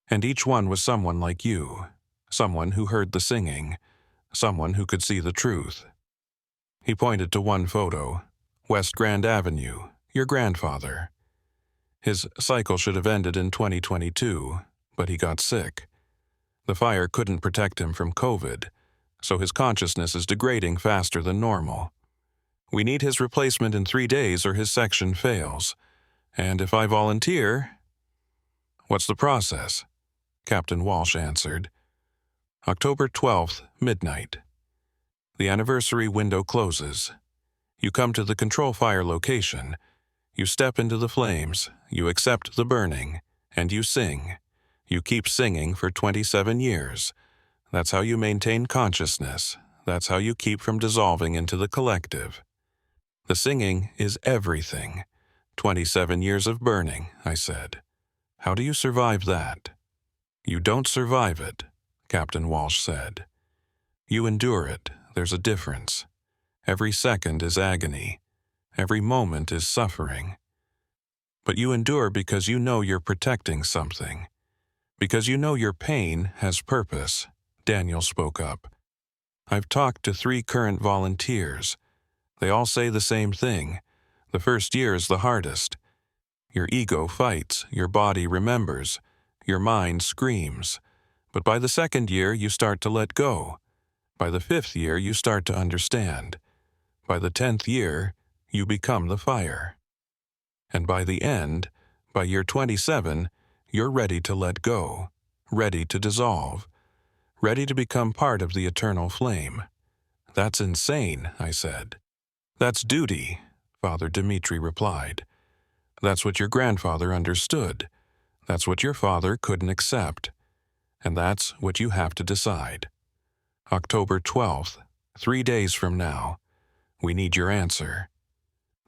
And each one was someone like you, someone who heard the singing, someone who could see the truth. He pointed to one photo, West Grand Avenue, your grandfather. His cycle should have ended in 2022, but he got sick. The fire couldn't protect him from COVID, so his consciousness is degrading faster than normal. We need his replacement in 3 days or his section fails. And if I volunteer... What's the process? Captain Walsh answered. October 12th, midnight. The anniversary window closes. You come to the control fire location. You step into the flames. You accept the burning. And you sing. You keep singing for 27 years. That's how you maintain consciousness. That's how you keep from dissolving into the collective. The singing is everything. 27 years of burning, I said. How do you survive that? You don't survive it, Captain Walsh said. You endure it. There's a difference. Every second is agony. Every moment is suffering. But you endure because you know you're protecting something. Because you know your pain has purpose, Daniel spoke up. I've talked to 3 current volunteers. They all say the same thing. The first year is the hardest. Your ego fights, your body remembers, your mind screams. But by the 2nd year, you start to let go. By the 5th year, you start to understand. By the 10th year, you become the fire. And by the end, by year 27, you're ready to let go, ready to dissolve, ready to become part of the eternal flame. That's insane, I said. That's duty, Father Dimitri replied. That's what your grandfather understood. That's what your father couldn't accept, and that's what you have to decide. October 12th, 3 days from now. We need your answer.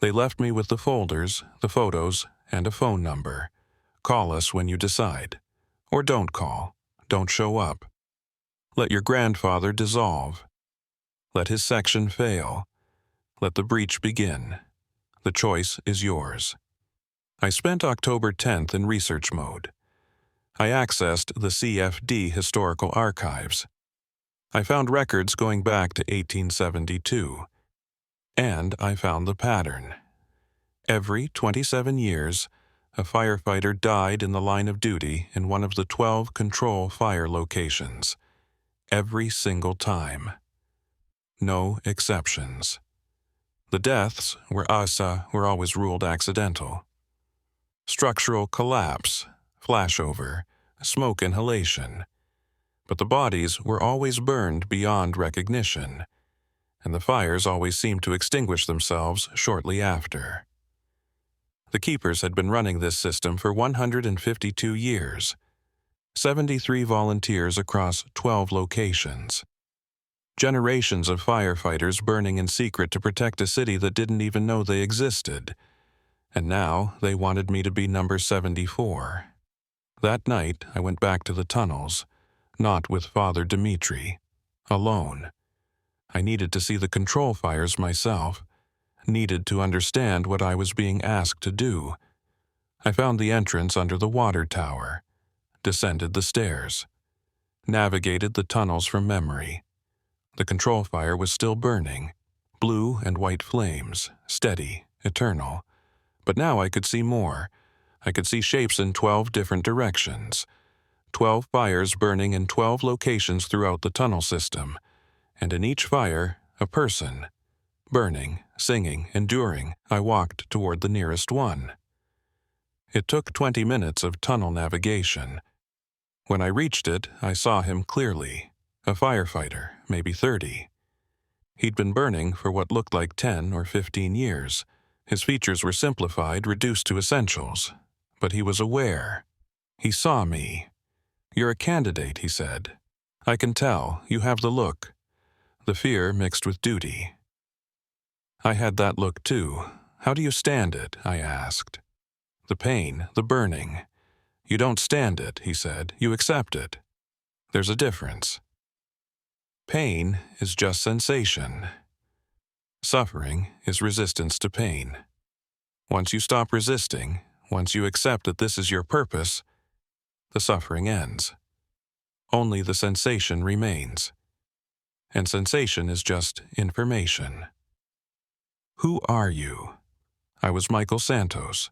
They left me with the folders, the photos, and a phone number. Call us when you decide. Or don't call. Don't show up. Let your grandfather dissolve. Let his section fail. Let the breach begin. The choice is yours. I spent October 10th in research mode. I accessed the CFD Historical Archives. I found records going back to 1872. And I found the pattern. Every 27 years, a firefighter died in the line of duty in one of the 12 control fire locations. Every single time. No exceptions. The deaths were always ruled accidental. Structural collapse, flashover, smoke inhalation. But the bodies were always burned beyond recognition, and the fires always seemed to extinguish themselves shortly after. The keepers had been running this system for 152 years, 73 volunteers across 12 locations. Generations of firefighters burning in secret to protect a city that didn't even know they existed. And now they wanted me to be number 74. That night, I went back to the tunnels, not with Father Dimitri, alone. I needed to see the control fires myself, needed to understand what I was being asked to do. I found the entrance under the water tower, descended the stairs, navigated the tunnels from memory. The control fire was still burning, blue and white flames, steady, eternal. But now I could see more. I could see shapes in 12 different directions. 12 fires burning in 12 locations throughout the tunnel system. And in each fire, a person. Burning, singing, enduring, I walked toward the nearest one. It took 20 minutes of tunnel navigation. When I reached it, I saw him clearly. A firefighter, maybe 30. He'd been burning for what looked like 10 or 15 years. His features were simplified, reduced to essentials. But he was aware. He saw me. "You're a candidate," he said. "I can tell. You have the look." The fear mixed with duty. I had that look too. "How do you stand it?" I asked. "The pain, the burning." "You don't stand it," he said. "You accept it." There's a difference. Pain is just sensation. Suffering is resistance to pain. Once you stop resisting, once you accept that this is your purpose, the suffering ends. Only the sensation remains. And sensation is just information. Who are you? I was Michael Santos,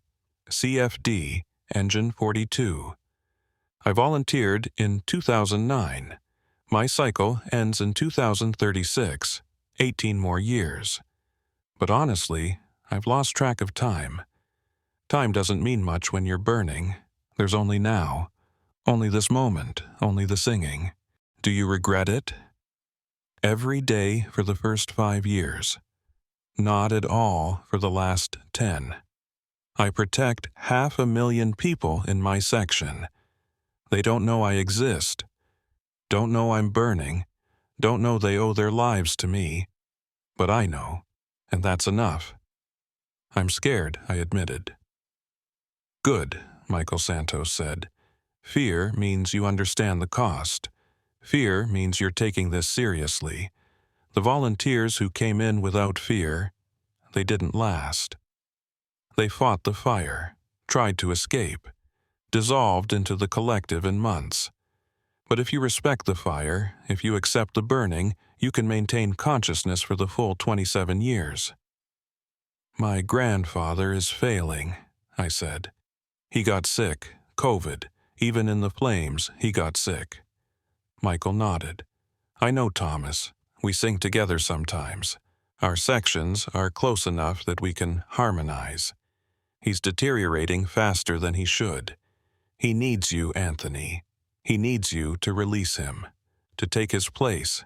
CFD, Engine 42. I volunteered in 2009. My cycle ends in 2036, 18 more years. But honestly, I've lost track of time. Time doesn't mean much when you're burning. There's only now. Only this moment, only the singing. Do you regret it? Every day for the first 5 years. Not at all for the last 10. I protect 500,000 people in my section. They don't know I exist. Don't know I'm burning. Don't know they owe their lives to me. But I know, and that's enough. I'm scared, I admitted. Good, Michael Santos said. Fear means you understand the cost. Fear means you're taking this seriously. The volunteers who came in without fear, they didn't last. They fought the fire, tried to escape, dissolved into the collective in months. But if you respect the fire, if you accept the burning, you can maintain consciousness for the full 27 years. My grandfather is failing, I said. He got sick, COVID. Even in the flames, he got sick. Michael nodded. I know Thomas. We sing together sometimes. Our sections are close enough that we can harmonize. He's deteriorating faster than he should. He needs you, Anthony. He needs you to release him, to take his place,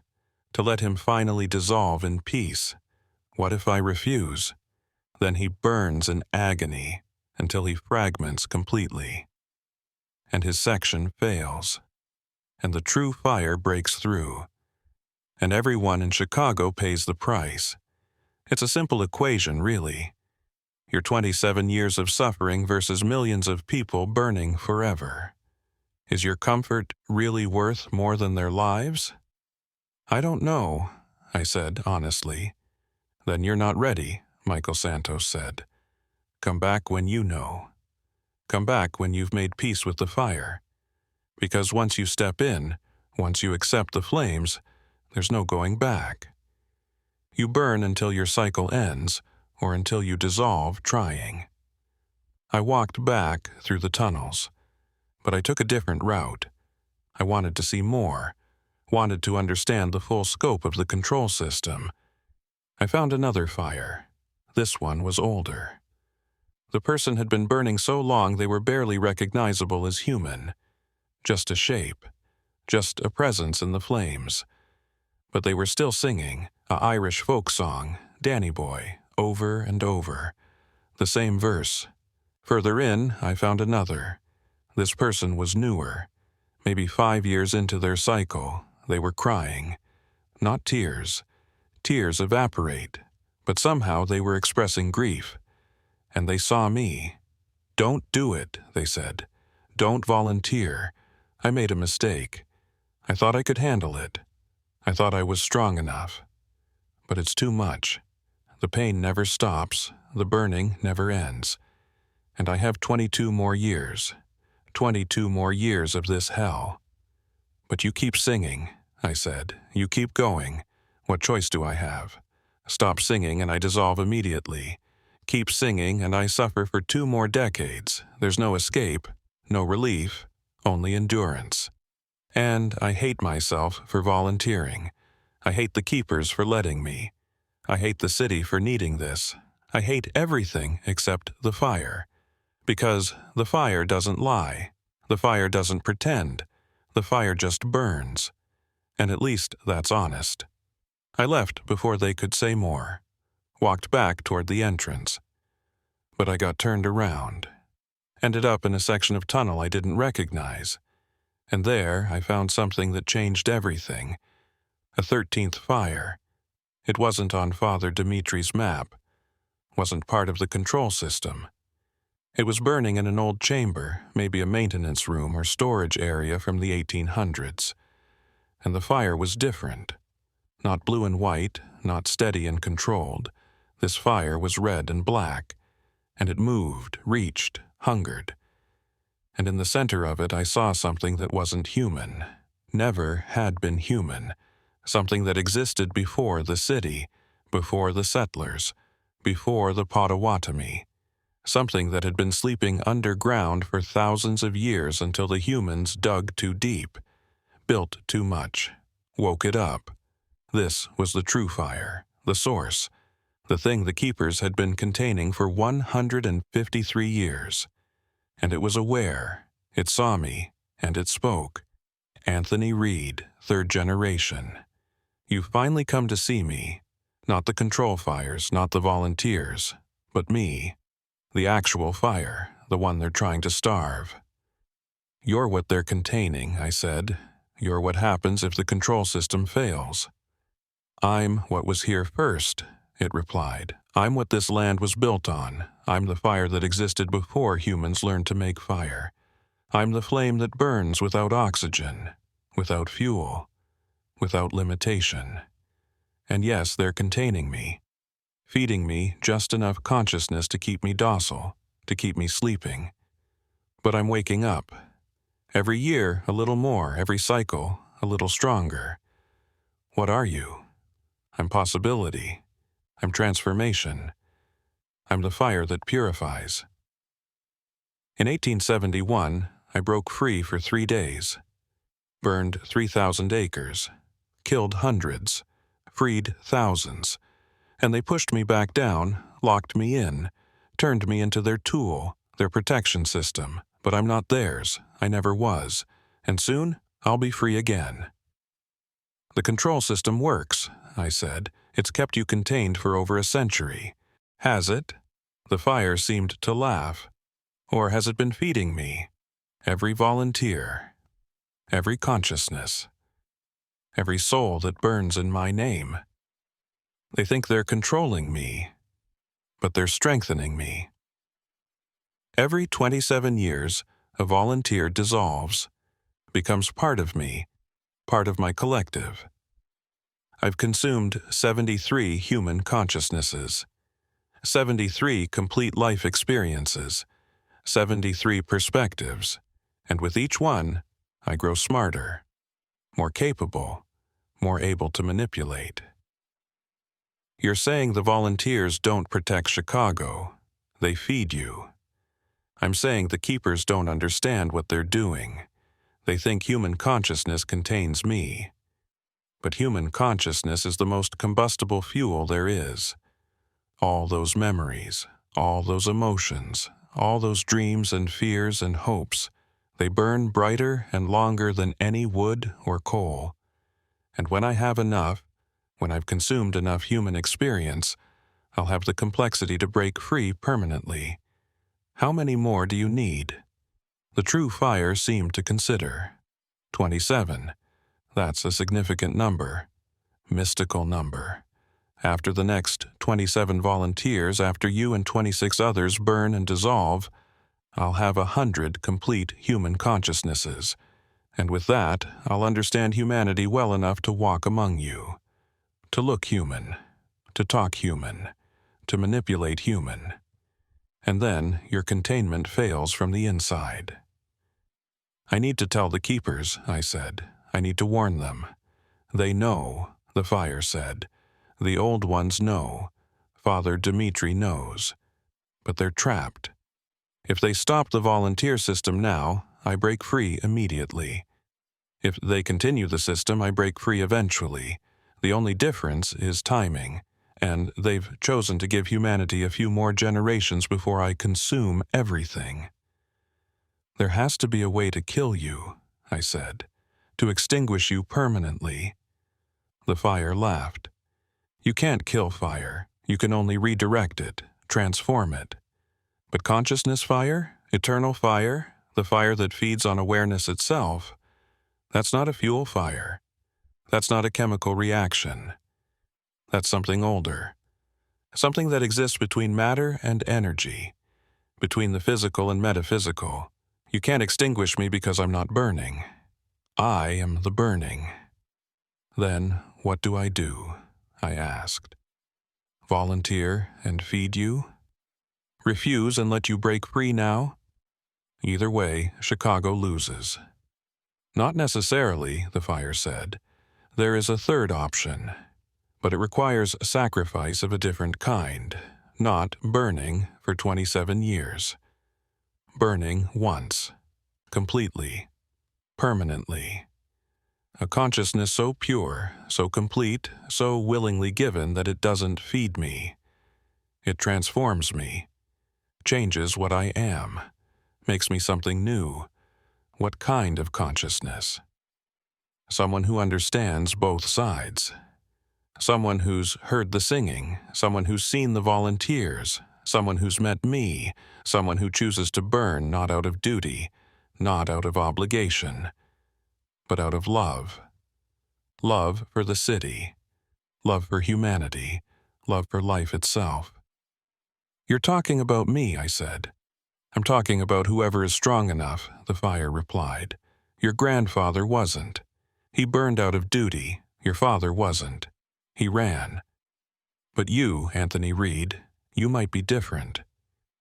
to let him finally dissolve in peace. What if I refuse? Then he burns in agony until he fragments completely. and his section fails. And the true fire breaks through. And everyone in Chicago pays the price. It's a simple equation, really. Your 27 years of suffering versus millions of people burning forever. Is your comfort really worth more than their lives? I don't know, I said honestly. Then you're not ready, Michael Santos said. Come back when you know. Come back when you've made peace with the fire. Because once you step in, once you accept the flames, there's no going back. You burn until your cycle ends, or until you dissolve trying. I walked back through the tunnels, but I took a different route. I wanted to see more, wanted to understand the full scope of the control system. I found another fire. This one was older. The person had been burning so long they were barely recognizable as human. Just a shape, just a presence in the flames. But they were still singing, a Irish folk song, Danny Boy, over and over. The same verse. Further in, I found another. This person was newer. Maybe 5 years into their cycle, they were crying. Not tears. Tears evaporate, but somehow they were expressing grief. And they saw me. Don't do it, they said. Don't volunteer. I made a mistake. I thought I could handle it. I thought I was strong enough. But it's too much. The pain never stops. The burning never ends. And I have 22 more years. 22 more years of this hell. But you keep singing, I said. You keep going. What choice do I have? Stop singing and I dissolve immediately. Keep singing and I suffer for 2 more decades. There's no escape, no relief, only endurance. And I hate myself for volunteering. I hate the keepers for letting me. I hate the city for needing this. I hate everything except the fire. Because the fire doesn't lie. The fire doesn't pretend. The fire just burns. And at least that's honest. I left before they could say more. Walked back toward the entrance. But I got turned around. Ended up in a section of tunnel I didn't recognize. And there I found something that changed everything. A 13th fire. It wasn't on Father Dimitri's map. Wasn't part of the control system. It was burning in an old chamber, maybe a maintenance room or storage area from the 1800s. And the fire was different. Not blue and white, not steady and controlled. This fire was red and black. And it moved, reached, hungered. And in the center of it I saw something that wasn't human. Never had been human. Something that existed before the city, before the settlers, before the Potawatomi. Something that had been sleeping underground for thousands of years until the humans dug too deep, built too much, woke it up. This was the true fire, the source, the thing the keepers had been containing for 153 years. And it was aware, it saw me, and it spoke. Anthony Reed, 3rd generation. You've finally come to see me. Not the control fires, not the volunteers, but me. The actual fire, the one they're trying to starve. You're what they're containing, I said. You're what happens if the control system fails. I'm what was here first, it replied. I'm what this land was built on. I'm the fire that existed before humans learned to make fire. I'm the flame that burns without oxygen, without fuel, without limitation. And yes, they're containing me. Feeding me just enough consciousness to keep me docile, to keep me sleeping. But I'm waking up. Every year, a little more, every cycle, a little stronger. What are you? I'm possibility. I'm transformation. I'm the fire that purifies. In 1871, I broke free for 3 days. Burned 3,000 acres. Killed hundreds. Freed thousands. And they pushed me back down, locked me in, turned me into their tool, their protection system. But I'm not theirs. I never was. And soon, I'll be free again. The control system works, I said. It's kept you contained for over a century. Has it? The fire seemed to laugh. Or has it been feeding me? every volunteer, every consciousness, every soul that burns in my name. They think they're controlling me, but they're strengthening me. Every 27 years, a volunteer dissolves, becomes part of me, part of my collective. I've consumed 73 human consciousnesses, 73 complete life experiences, 73 perspectives, and with each one, I grow smarter, more capable, more able to manipulate. You're saying the volunteers don't protect Chicago, they feed you. I'm saying the keepers don't understand what they're doing. They think human consciousness contains me. But human consciousness is the most combustible fuel there is. All those memories, all those emotions, all those dreams and fears and hopes, they burn brighter and longer than any wood or coal. And when I have enough, when I've consumed enough human experience, I'll have the complexity to break free permanently. How many more do you need? The true fire seemed to consider. 27. That's a significant number. Mystical number. After the next 27 volunteers, after you and 26 others burn and dissolve, I'll have 100 complete human consciousnesses. And with that, I'll understand humanity well enough to walk among you. To look human. To talk human. To manipulate human. And then your containment fails from the inside. I need to tell the keepers, I said. I need to warn them. They know, the fire said. The old ones know. Father Dimitri knows. But they're trapped. If they stop the volunteer system now, I break free immediately. If they continue the system, I break free eventually. The only difference is timing, and they've chosen to give humanity a few more generations before I consume everything. There has to be a way to kill you, I said, to extinguish you permanently. The fire laughed. You can't kill fire. You can only redirect it, transform it. But consciousness fire, eternal fire, the fire that feeds on awareness itself, that's not a fuel fire. That's not a chemical reaction. That's something older. Something that exists between matter and energy, between the physical and metaphysical. You can't extinguish me because I'm not burning. I am the burning. Then, what do? I asked. Volunteer and feed you? Refuse and let you break free now? Either way, Chicago loses. Not necessarily, the fire said. There is a third option, but it requires sacrifice of a different kind, not burning for 27 years. Burning once, completely, permanently. A consciousness so pure, so complete, so willingly given that it doesn't feed me. It transforms me, changes what I am, makes me something new. What kind of consciousness? Someone who understands both sides. Someone who's heard the singing, someone who's seen the volunteers, someone who's met me, someone who chooses to burn not out of duty, not out of obligation, but out of love. Love for the city, love for humanity, love for life itself. You're talking about me, I said. I'm talking about whoever is strong enough, the fire replied. Your grandfather wasn't. He burned out of duty. Your father wasn't. He ran. But you, Anthony Reed, you might be different.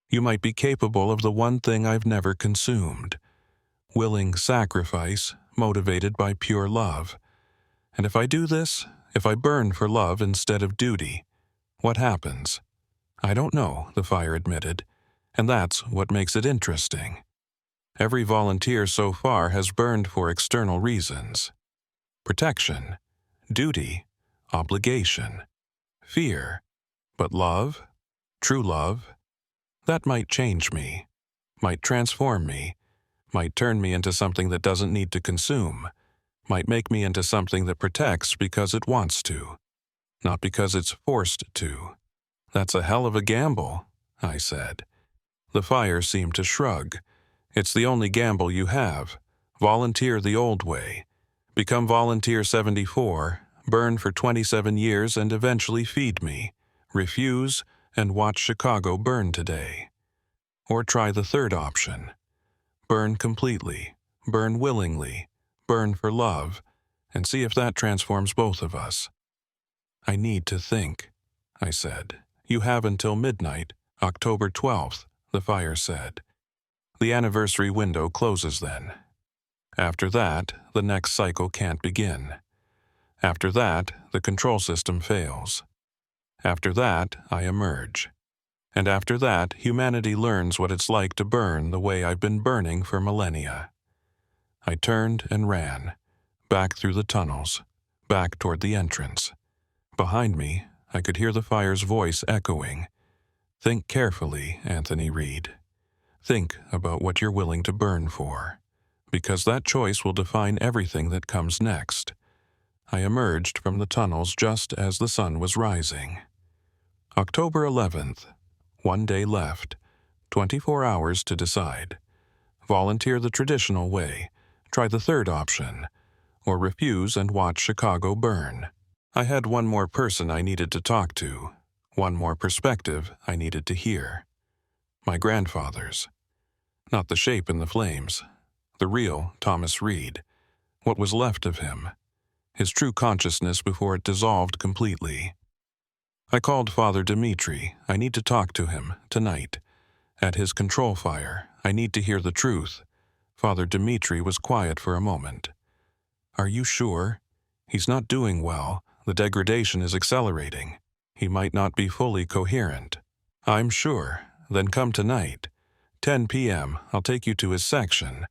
You might be capable of the one thing I've never consumed. Willing sacrifice, motivated by pure love. And if I do this, if I burn for love instead of duty, what happens? I don't know, the fire admitted. And that's what makes it interesting. Every volunteer so far has burned for external reasons. Protection, duty, obligation, fear. But love, true love, that might change me, might transform me, might turn me into something that doesn't need to consume, might make me into something that protects because it wants to, not because it's forced to. That's a hell of a gamble, I said. The fire seemed to shrug. It's the only gamble you have. Volunteer the old way. Become volunteer 74, burn for 27 years and eventually feed me. Refuse and watch Chicago burn today. Or try the third option. Burn completely, burn willingly, burn for love, and see if that transforms both of us. I need to think, I said. You have until midnight, October 12th, the fire said. The anniversary window closes then. After that, the next cycle can't begin. After that, the control system fails. After that, I emerge. And after that, humanity learns what it's like to burn the way I've been burning for millennia. I turned and ran, back through the tunnels, back toward the entrance. Behind me, I could hear the fire's voice echoing. Think carefully, Anthony Reed. Think about what you're willing to burn for, because that choice will define everything that comes next. I emerged from the tunnels just as the sun was rising. October 11th. 1 day left. 24 hours to decide. Volunteer the traditional way. Try the third option. Or refuse and watch Chicago burn. I had one more person I needed to talk to. One more perspective I needed to hear. My grandfather's. Not the shape in the flames. The real Thomas Reed. What was left of him. His true consciousness before it dissolved completely. I called Father Dimitri. I need to talk to him, tonight. At his control fire, I need to hear the truth. Father Dimitri was quiet for a moment. Are you sure? He's not doing well. The degradation is accelerating. He might not be fully coherent. I'm sure. Then come tonight. 10 p.m., I'll take you to his section.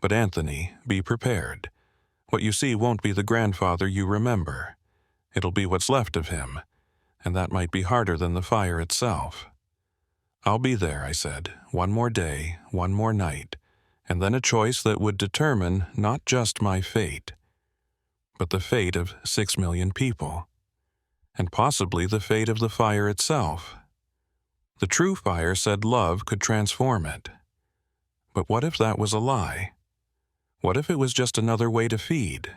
But Anthony, be prepared. What you see won't be the grandfather you remember. It'll be what's left of him, and that might be harder than the fire itself. I'll be there, I said. One more day, one more night, and then a choice that would determine not just my fate, but the fate of 6 million people, and possibly the fate of the fire itself. The true fire said love could transform it. But what if that was a lie? What if it was just another way to feed?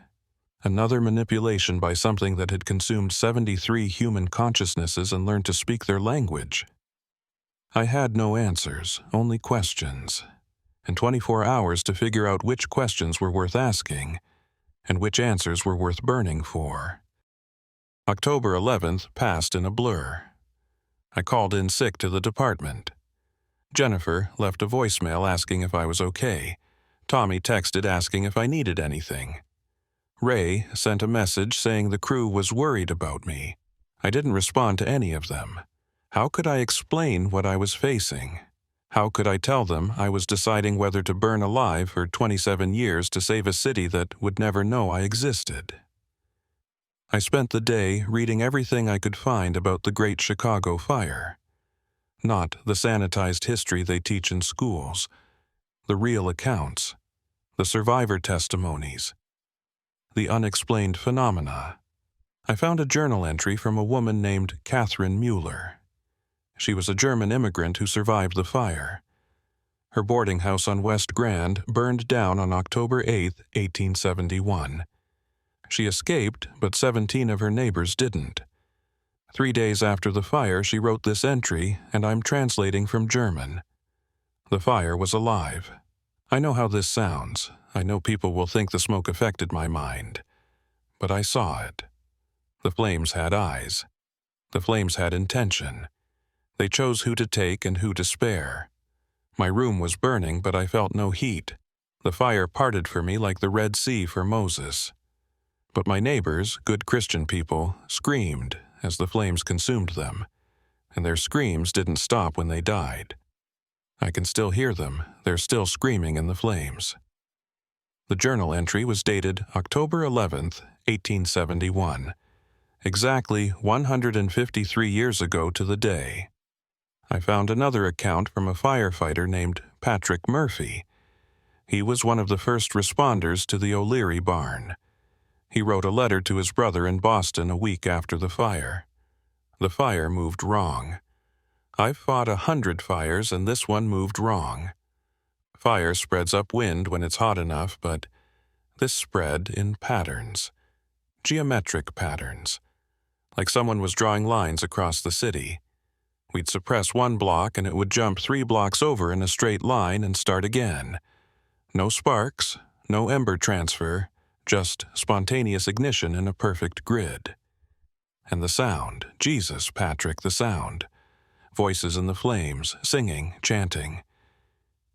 Another manipulation by something that had consumed 73 human consciousnesses and learned to speak their language? I had no answers, only questions, and 24 hours to figure out which questions were worth asking and which answers were worth burning for. October 11th passed in a blur. I called in sick to the department. Jennifer left a voicemail asking if I was okay. Tommy texted asking if I needed anything. Ray sent a message saying the crew was worried about me. I didn't respond to any of them. How could I explain what I was facing? How could I tell them I was deciding whether to burn alive for 27 years to save a city that would never know I existed? I spent the day reading everything I could find about the Great Chicago Fire. Not the sanitized history they teach in schools. The real accounts. The survivor testimonies. The unexplained phenomena. I found a journal entry from a woman named Catherine Mueller. She was a German immigrant who survived the fire. Her boarding house on West Grand burned down on October 8, 1871. She escaped, but 17 of her neighbors didn't. 3 days after the fire, she wrote this entry, and I'm translating from German. The fire was alive. I know how this sounds. I know people will think the smoke affected my mind. But I saw it. The flames had eyes. The flames had intention. They chose who to take and who to spare. My room was burning, but I felt no heat. The fire parted for me like the Red Sea for Moses. But my neighbors, good Christian people, screamed as the flames consumed them, and their screams didn't stop when they died. I can still hear them. They're still screaming in the flames. The journal entry was dated October 11th, 1871, exactly 153 years ago to the day. I found another account from a firefighter named Patrick Murphy. He was one of the first responders to the O'Leary barn. He wrote a letter to his brother in Boston a week after the fire. The fire moved wrong. I've fought 100 fires, and this one moved wrong. Fire spreads upwind when it's hot enough, but this spread in patterns, geometric patterns, like someone was drawing lines across the city. We'd suppress one block and it would jump 3 blocks over in a straight line and start again. No sparks, no ember transfer, just spontaneous ignition in a perfect grid. And the sound, Jesus, Patrick, the sound. Voices in the flames, singing, chanting.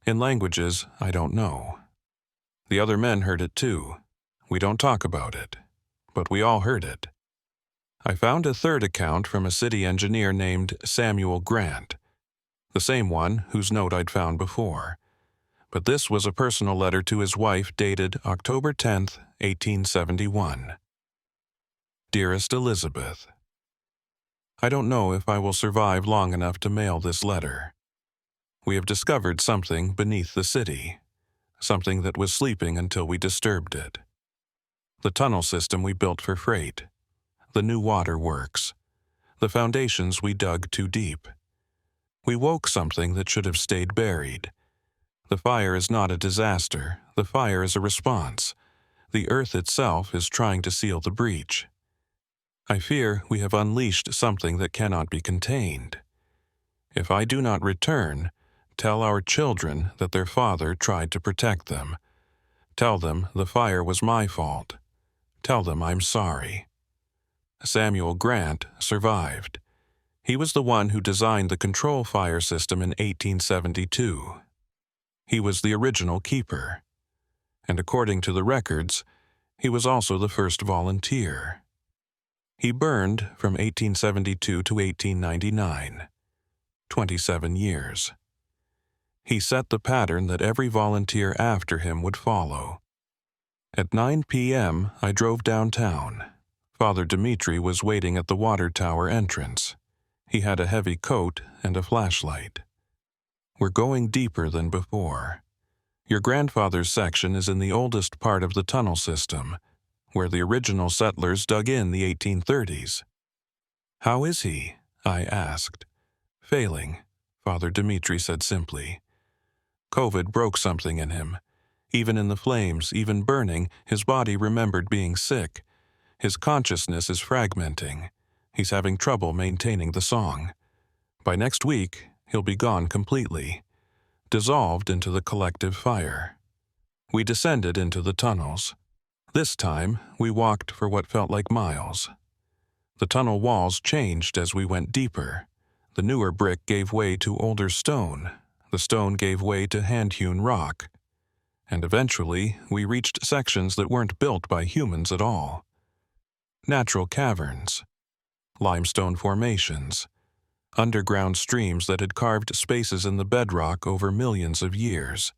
In languages I don't know. The other men heard it too. We don't talk about it, but we all heard it. I found a third account from a city engineer named Samuel Grant, the same one whose note I'd found before. But this was a personal letter to his wife dated October 10th, 1871. Dearest Elizabeth, I don't know if I will survive long enough to mail this letter. We have discovered something beneath the city, something that was sleeping until we disturbed it. The tunnel system we built for freight, the new water works, the foundations we dug too deep. We woke something that should have stayed buried. The fire is not a disaster, the fire is a response. The earth itself is trying to seal the breach. I fear we have unleashed something that cannot be contained. If I do not return, tell our children that their father tried to protect them. Tell them the fire was my fault. Tell them I'm sorry. Samuel Grant survived. He was the one who designed the control fire system in 1872. He was the original keeper. And according to the records, he was also the first volunteer. He burned from 1872 to 1899, 27 years. He set the pattern that every volunteer after him would follow. At 9 p.m., I drove downtown. Father Dimitri was waiting at the water tower entrance. He had a heavy coat and a flashlight. We're going deeper than before. Your grandfather's section is in the oldest part of the tunnel system, where the original settlers dug in the 1830s. How is he? I asked. Failing, Father Dimitri said simply. COVID broke something in him. Even in the flames, even burning, his body remembered being sick. His consciousness is fragmenting. He's having trouble maintaining the song. By next week, he'll be gone completely, dissolved into the collective fire. We descended into the tunnels. This time, we walked for what felt like miles. The tunnel walls changed as we went deeper. The newer brick gave way to older stone. The stone gave way to hand-hewn rock. And eventually, we reached sections that weren't built by humans at all. Natural caverns, limestone formations, underground streams that had carved spaces in the bedrock over millions of years.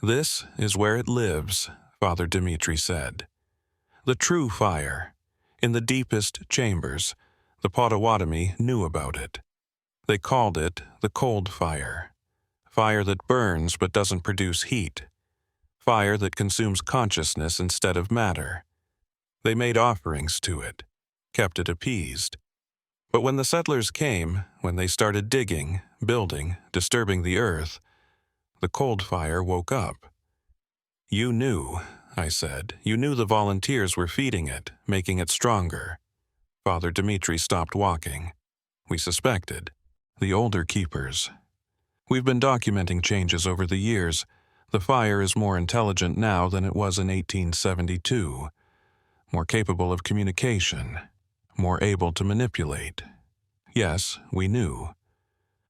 This is where it lives, Father Dimitri said. The true fire. In the deepest chambers, the Potawatomi knew about it. They called it the cold fire. Fire that burns but doesn't produce heat. Fire that consumes consciousness instead of matter. They made offerings to it, kept it appeased. But when the settlers came, when they started digging, building, disturbing the earth, the cold fire woke up. You knew, I said. You knew the volunteers were feeding it, making it stronger. Father Dimitri stopped walking. We suspected. The older keepers. We've been documenting changes over the years. The fire is more intelligent now than it was in 1872. More capable of communication. More able to manipulate. Yes, we knew.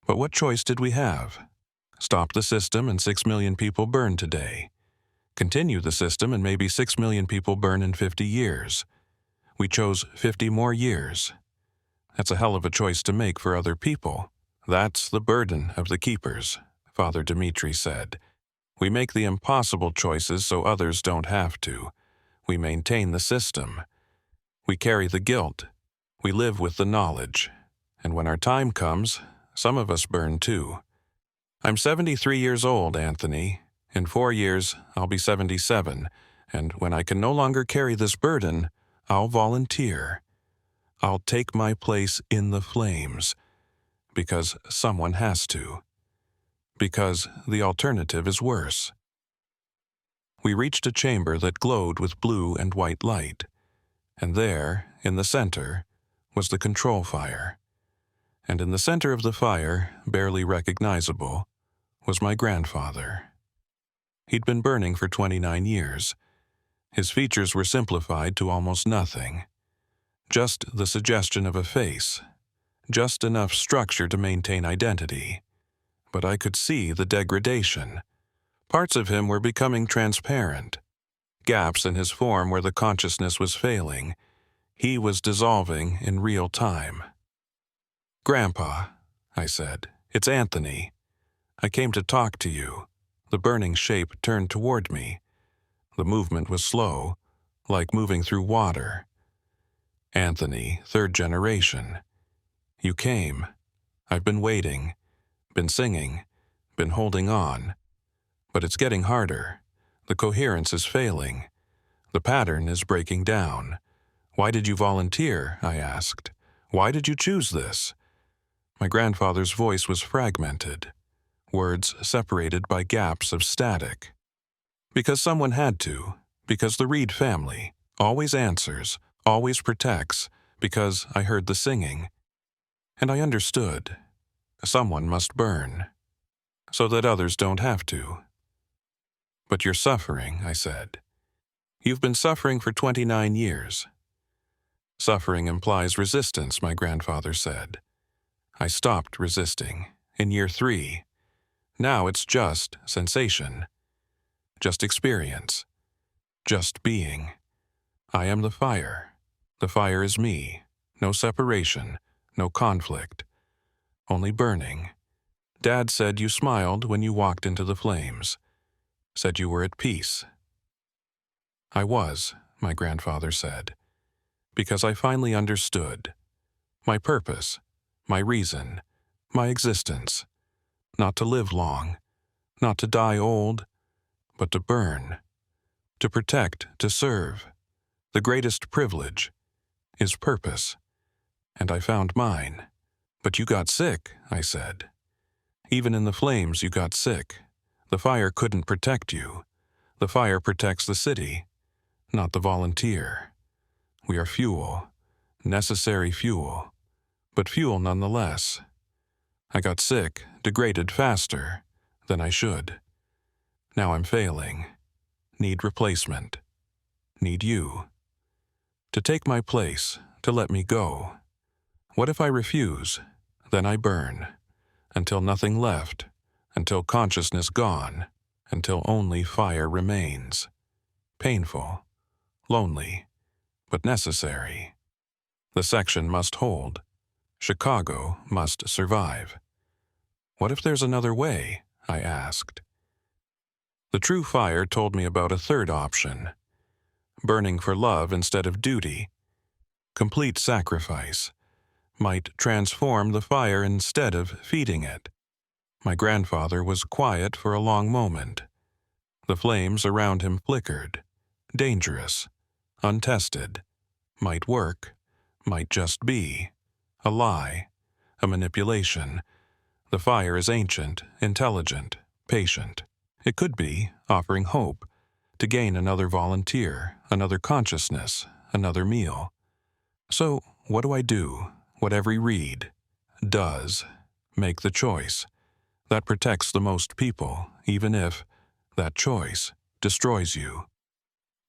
But what choice did we have? Stop the system and 6 million people burn today. Continue the system and maybe 6 million people burn in 50 years. We chose 50 more years. That's a hell of a choice to make for other people. That's the burden of the keepers, Father Dimitri said. We make the impossible choices so others don't have to. We maintain the system. We carry the guilt. We live with the knowledge. And when our time comes, some of us burn too. I'm 73 years old, Anthony. In 4 years, I'll be 77, and when I can no longer carry this burden, I'll volunteer. I'll take my place in the flames, because someone has to. because the alternative is worse. We reached a chamber that glowed with blue and white light, and there, in the center, was the control fire. And in the center of the fire, barely recognizable, was my grandfather. He'd been burning for 29 years. His features were simplified to almost nothing. Just the suggestion of a face, just enough structure to maintain identity. But I could see the degradation. Parts of him were becoming transparent. Gaps in his form where the consciousness was failing. He was dissolving in real time. "Grandpa," I said, "it's Anthony. I came to talk to you." The burning shape turned toward me. The movement was slow, like moving through water. "Anthony, third generation. You came. I've been waiting, been singing, been holding on. But it's getting harder. The coherence is failing. The pattern is breaking down. Why did you volunteer?" I asked. "Why did you choose this?" My grandfather's voice was fragmented, words separated by gaps of static. "Because someone had to. Because the Reed family always answers, always protects. Because I heard the singing. And I understood. Someone must burn, so that others don't have to." "But you're suffering," I said. "You've been suffering for 29 years. "Suffering implies resistance," my grandfather said. I stopped resisting, in year 3. Now it's just sensation. Just experience. Just being. I am the fire. The fire is me. No separation, no conflict. Only burning. Dad said you smiled when you walked into the flames. Said you were at peace. I was, my grandfather said, because I finally understood. My purpose, my reason, my existence. Not to live long, not to die old, but to burn. To protect, to serve. The greatest privilege is purpose. And I found mine. "But you got sick," I said. "Even in the flames you got sick. The fire couldn't protect you. The fire protects the city, not the volunteer. We are fuel, necessary fuel, but fuel nonetheless. I got sick, degraded faster than I should. Now I'm failing. Need replacement. Need you. To take my place, to let me go. What if I refuse? Then I burn. Until nothing left. Until consciousness gone. Until only fire remains. Painful. Lonely. But necessary. The section must hold. Chicago must survive." "What if there's another way?" I asked. The true fire told me about a third option. Burning for love instead of duty. Complete sacrifice. Might transform the fire instead of feeding it. My grandfather was quiet for a long moment. The flames around him flickered. Dangerous. Untested. Might work. Might just be. A lie. A manipulation. The fire is ancient, intelligent, patient. It could be offering hope to gain another volunteer, another consciousness, another meal. So what do I do? What every Reed does. Make the choice. That protects the most people, even if that choice destroys you.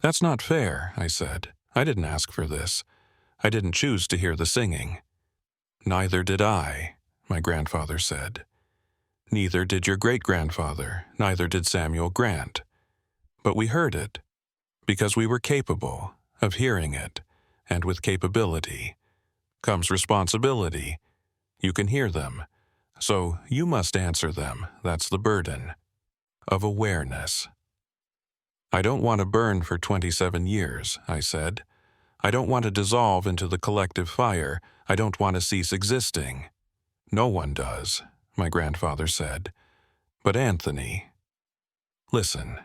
"That's not fair," I said. "I didn't ask for this. I didn't choose to hear the singing." "Neither did I," my grandfather said. "Neither did your great-grandfather, neither did Samuel Grant. But we heard it, because we were capable of hearing it, and with capability comes responsibility. You can hear them, so you must answer them. That's the burden of awareness." "I don't want to burn for 27 years, I said. "I don't want to dissolve into the collective fire. I don't want to cease existing." "No one does," my grandfather said. "But Anthony, listen.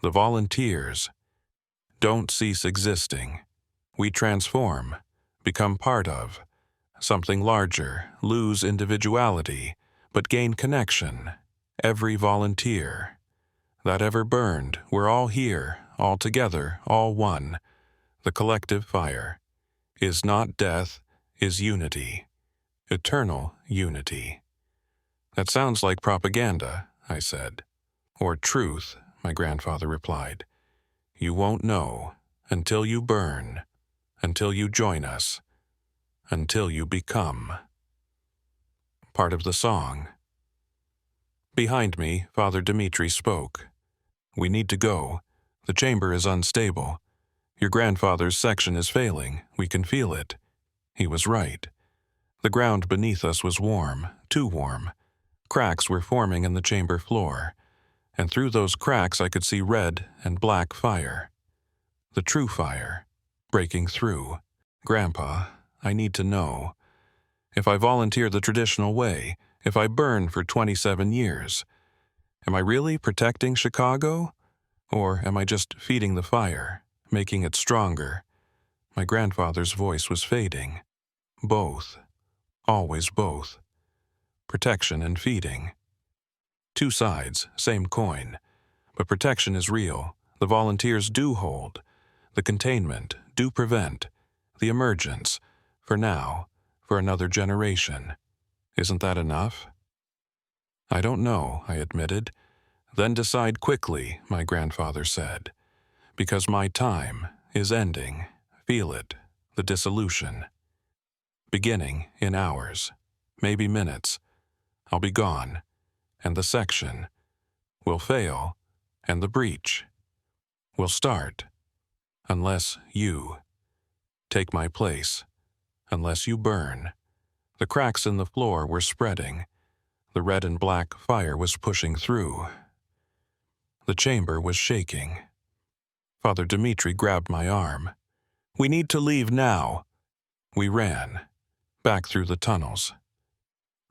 The volunteers don't cease existing. We transform, become part of something larger, lose individuality, but gain connection, every volunteer that ever burned, we're all here, all together, all one. The collective fire is not death, is unity, eternal unity. That sounds like propaganda, I said. Or truth, my grandfather replied. You won't know until you burn, until you join us, until you become. Part of the song. Behind me, Father Dimitri spoke. We need to go. The chamber is unstable. Your grandfather's section is failing. We can feel it. He was right. The ground beneath us was warm, too warm. Cracks were forming in the chamber floor, and through those cracks I could see red and black fire. The true fire, breaking through. Grandpa, I need to know. If I volunteer the traditional way, if I burn for 27 years, am I really protecting Chicago? Or am I just feeding the fire, making it stronger? My grandfather's voice was fading. Both. Always both. Protection and feeding. Two sides, same coin. But protection is real. The volunteers do hold. The containment do prevent. The emergence, for now, for another generation. Isn't that enough? I don't know, I admitted. Then decide quickly, my grandfather said. Because my time is ending. Feel it, the dissolution. Beginning in hours, maybe minutes. I'll be gone, and the section will fail, and the breach will start, unless you take my place, unless you burn. The cracks in the floor were spreading. The red and black fire was pushing through. The chamber was shaking. Father Dimitri grabbed my arm. We need to leave now. We ran, back through the tunnels.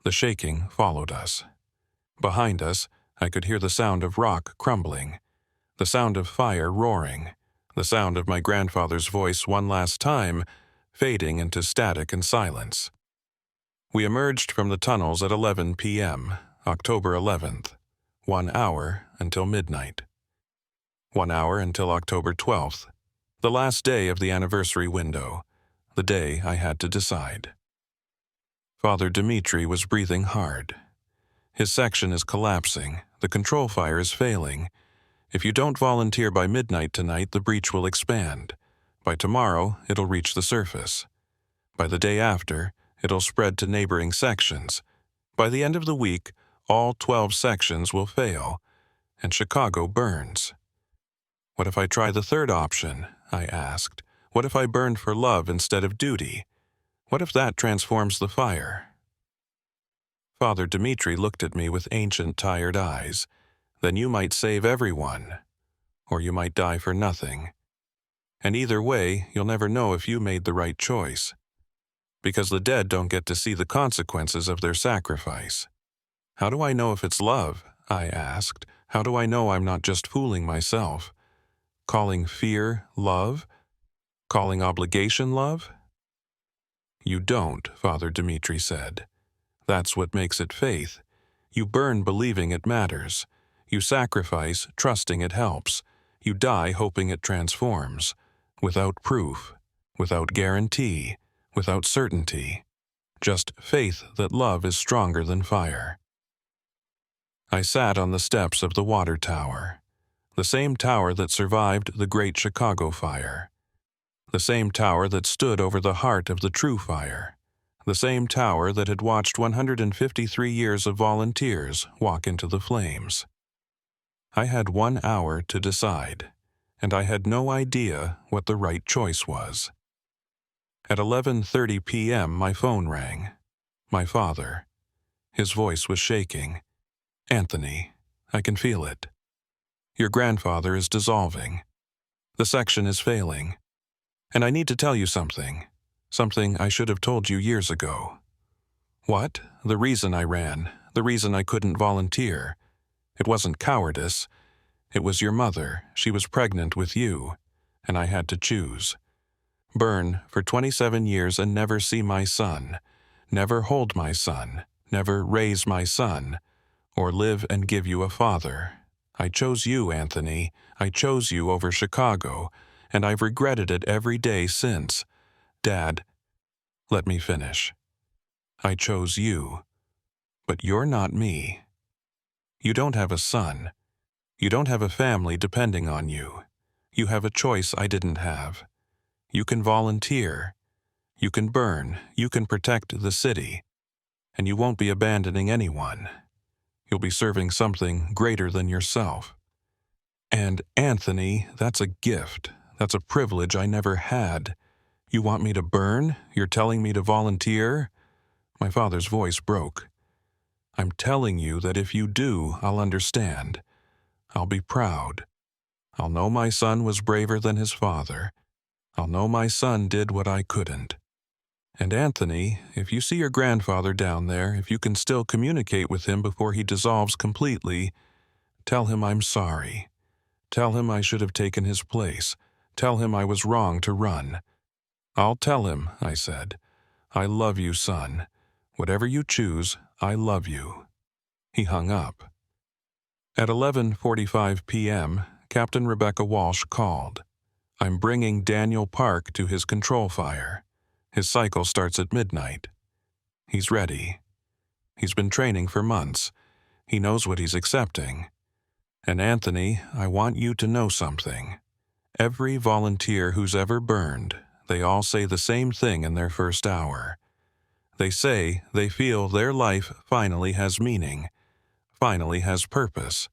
The shaking followed us. Behind us, I could hear the sound of rock crumbling, the sound of fire roaring, the sound of my grandfather's voice one last time, fading into static and silence. We emerged from the tunnels at 11 p.m., October 11th, 1 hour until midnight. 1 hour until October 12th, the last day of the anniversary window, the day I had to decide. Father Dimitri was breathing hard. His section is collapsing. The control fire is failing. If you don't volunteer by midnight tonight, the breach will expand. By tomorrow, it'll reach the surface. By the day after, it'll spread to neighboring sections. By the end of the week, all 12 sections will fail, and Chicago burns. What if I try the third option? I asked. What if I burn for love instead of duty? What if that transforms the fire? Father Dimitri looked at me with ancient, tired eyes. Then you might save everyone, or you might die for nothing. And either way, you'll never know if you made the right choice, because the dead don't get to see the consequences of their sacrifice. How do I know if it's love? I asked. How do I know I'm not just fooling myself? Calling fear love? Calling obligation love? You don't, Father Dimitri said. That's what makes it faith. You burn believing it matters. You sacrifice trusting it helps. You die hoping it transforms. Without proof, without guarantee, without certainty. Just faith that love is stronger than fire. I sat on the steps of the water tower. The same tower that survived the Great Chicago Fire. The same tower that stood over the heart of the true fire. The same tower that had watched 153 years of volunteers walk into the flames. I had 1 hour to decide, and I had no idea what the right choice was. At 11:30 p.m. my phone rang. My father. His voice was shaking. Anthony, I can feel it. Your grandfather is dissolving. The section is failing. And I need to tell you something. Something I should have told you years ago. What? The reason I ran. The reason I couldn't volunteer. It wasn't cowardice. It was your mother. She was pregnant with you. And I had to choose. Burn for 27 years and never see my son. Never hold my son. Never raise my son. or live and give you a father. I chose you, Anthony. I chose you over Chicago, and I've regretted it every day since. Dad, let me finish. I chose you, but you're not me. You don't have a son. You don't have a family depending on you. You have a choice I didn't have. You can volunteer. You can burn. You can protect the city. And you won't be abandoning anyone. You'll be serving something greater than yourself. And, Anthony, that's a gift. That's a privilege I never had. You want me to burn? You're telling me to volunteer? My father's voice broke. I'm telling you that if you do, I'll understand. I'll be proud. I'll know my son was braver than his father. I'll know my son did what I couldn't. And Anthony, if you see your grandfather down there, if you can still communicate with him before he dissolves completely, tell him I'm sorry. Tell him I should have taken his place. Tell him I was wrong to run. I'll tell him, I said. I love you, son. Whatever you choose, I love you. He hung up. At 11:45 p.m., Captain Rebecca Walsh called. I'm bringing Daniel Park to his control fire. His cycle starts at midnight. He's ready. He's been training for months. He knows what he's accepting. And Anthony, I want you to know something. Every volunteer who's ever burned, they all say the same thing in their first hour. They say they feel their life finally has meaning, finally has purpose,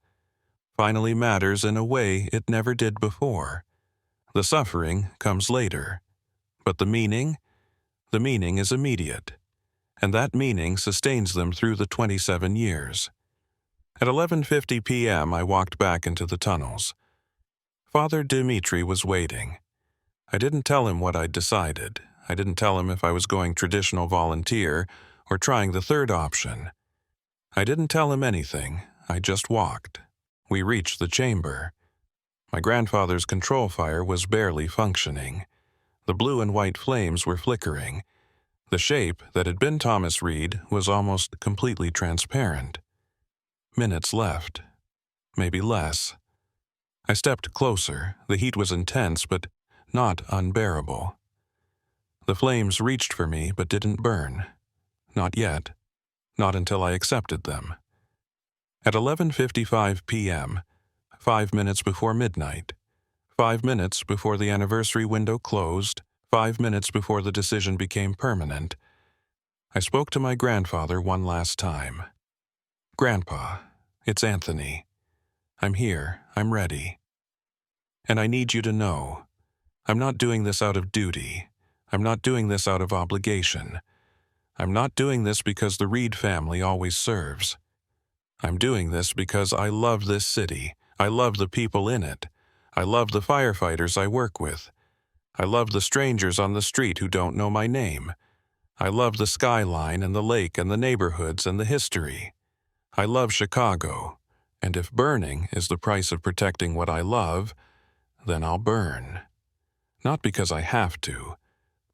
finally matters in a way it never did before. The suffering comes later, but the meaning is immediate, and that meaning sustains them through the 27 years. At 11:50 p.m., I walked back into the tunnels. Father Dimitri was waiting. I didn't tell him what I'd decided. I didn't tell him if I was going traditional volunteer or trying the third option. I didn't tell him anything. I just walked. We reached the chamber. My grandfather's control fire was barely functioning. The blue and white flames were flickering. The shape that had been Thomas Reed was almost completely transparent. Minutes left. Maybe less. I stepped closer. The heat was intense, but not unbearable. The flames reached for me but didn't burn. Not yet. Not until I accepted them. At 11:55 p.m., 5 minutes before midnight, 5 minutes before the anniversary window closed, 5 minutes before the decision became permanent, I spoke to my grandfather one last time. Grandpa, it's Anthony. I'm here. I'm ready. And I need you to know, I'm not doing this out of duty. I'm not doing this out of obligation. I'm not doing this because the Reed family always serves. I'm doing this because I love this city. I love the people in it. I love the firefighters I work with. I love the strangers on the street who don't know my name. I love the skyline and the lake and the neighborhoods and the history. I love Chicago, and if burning is the price of protecting what I love, then I'll burn. Not because I have to,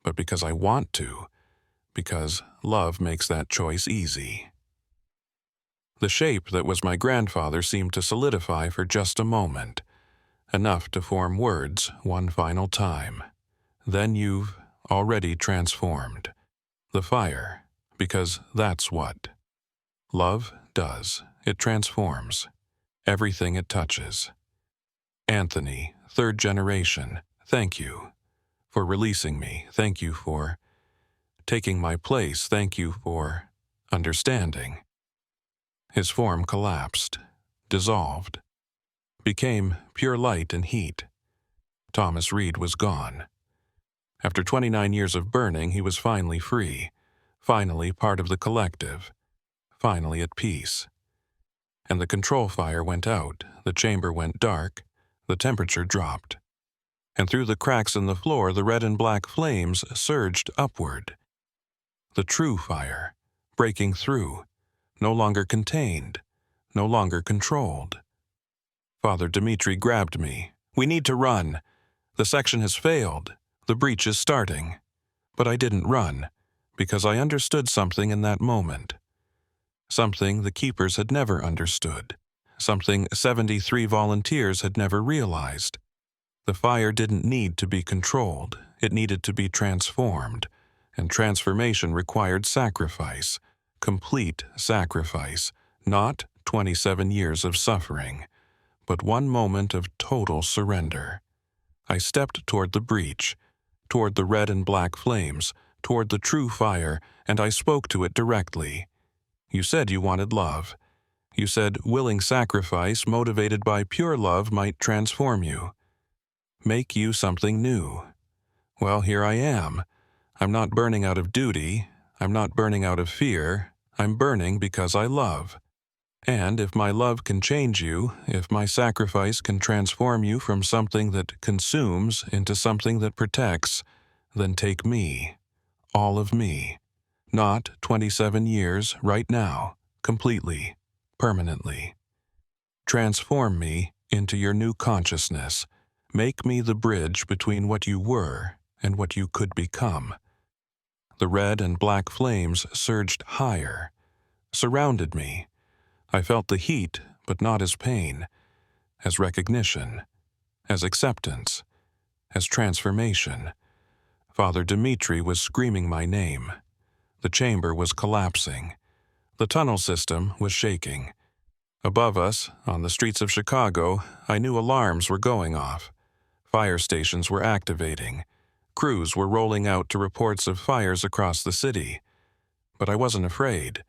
but because I want to, because love makes that choice easy. The shape that was my grandfather seemed to solidify for just a moment, enough to form words one final time. Then you've already transformed. The fire, because that's what love does. It transforms everything it touches. Anthony, third generation, thank you for releasing me. Thank you for taking my place. Thank you for understanding. His form collapsed, dissolved, became pure light and heat. Thomas Reed was gone. After 29 years of burning, he was finally free, finally part of the collective, finally at peace. And the control fire went out, the chamber went dark, the temperature dropped. And through the cracks in the floor, the red and black flames surged upward. The true fire, breaking through, no longer contained, no longer controlled. Father Dimitri grabbed me. We need to run. The section has failed. The breach is starting. But I didn't run, because I understood something in that moment. something the keepers had never understood, something 73 volunteers had never realized. The fire didn't need to be controlled, it needed to be transformed, and transformation required sacrifice, complete sacrifice, not 27 years of suffering, but one moment of total surrender. I stepped toward the breach, toward the red and black flames, toward the true fire, and I spoke to it directly. You said you wanted love. You said willing sacrifice motivated by pure love might transform you, make you something new. Well, here I am. I'm not burning out of duty. I'm not burning out of fear. I'm burning because I love. And if my love can change you, if my sacrifice can transform you from something that consumes into something that protects, then take me, all of me. Not 27 years, right now, completely, permanently. Transform me into your new consciousness. Make me the bridge between what you were and what you could become. The red and black flames surged higher, surrounded me. I felt the heat, but not as pain, as recognition, as acceptance, as transformation. Father Dimitri was screaming my name. The chamber was collapsing. The tunnel system was shaking. Above us, on the streets of Chicago, I knew alarms were going off. Fire stations were activating. Crews were rolling out to reports of fires across the city. But I wasn't afraid,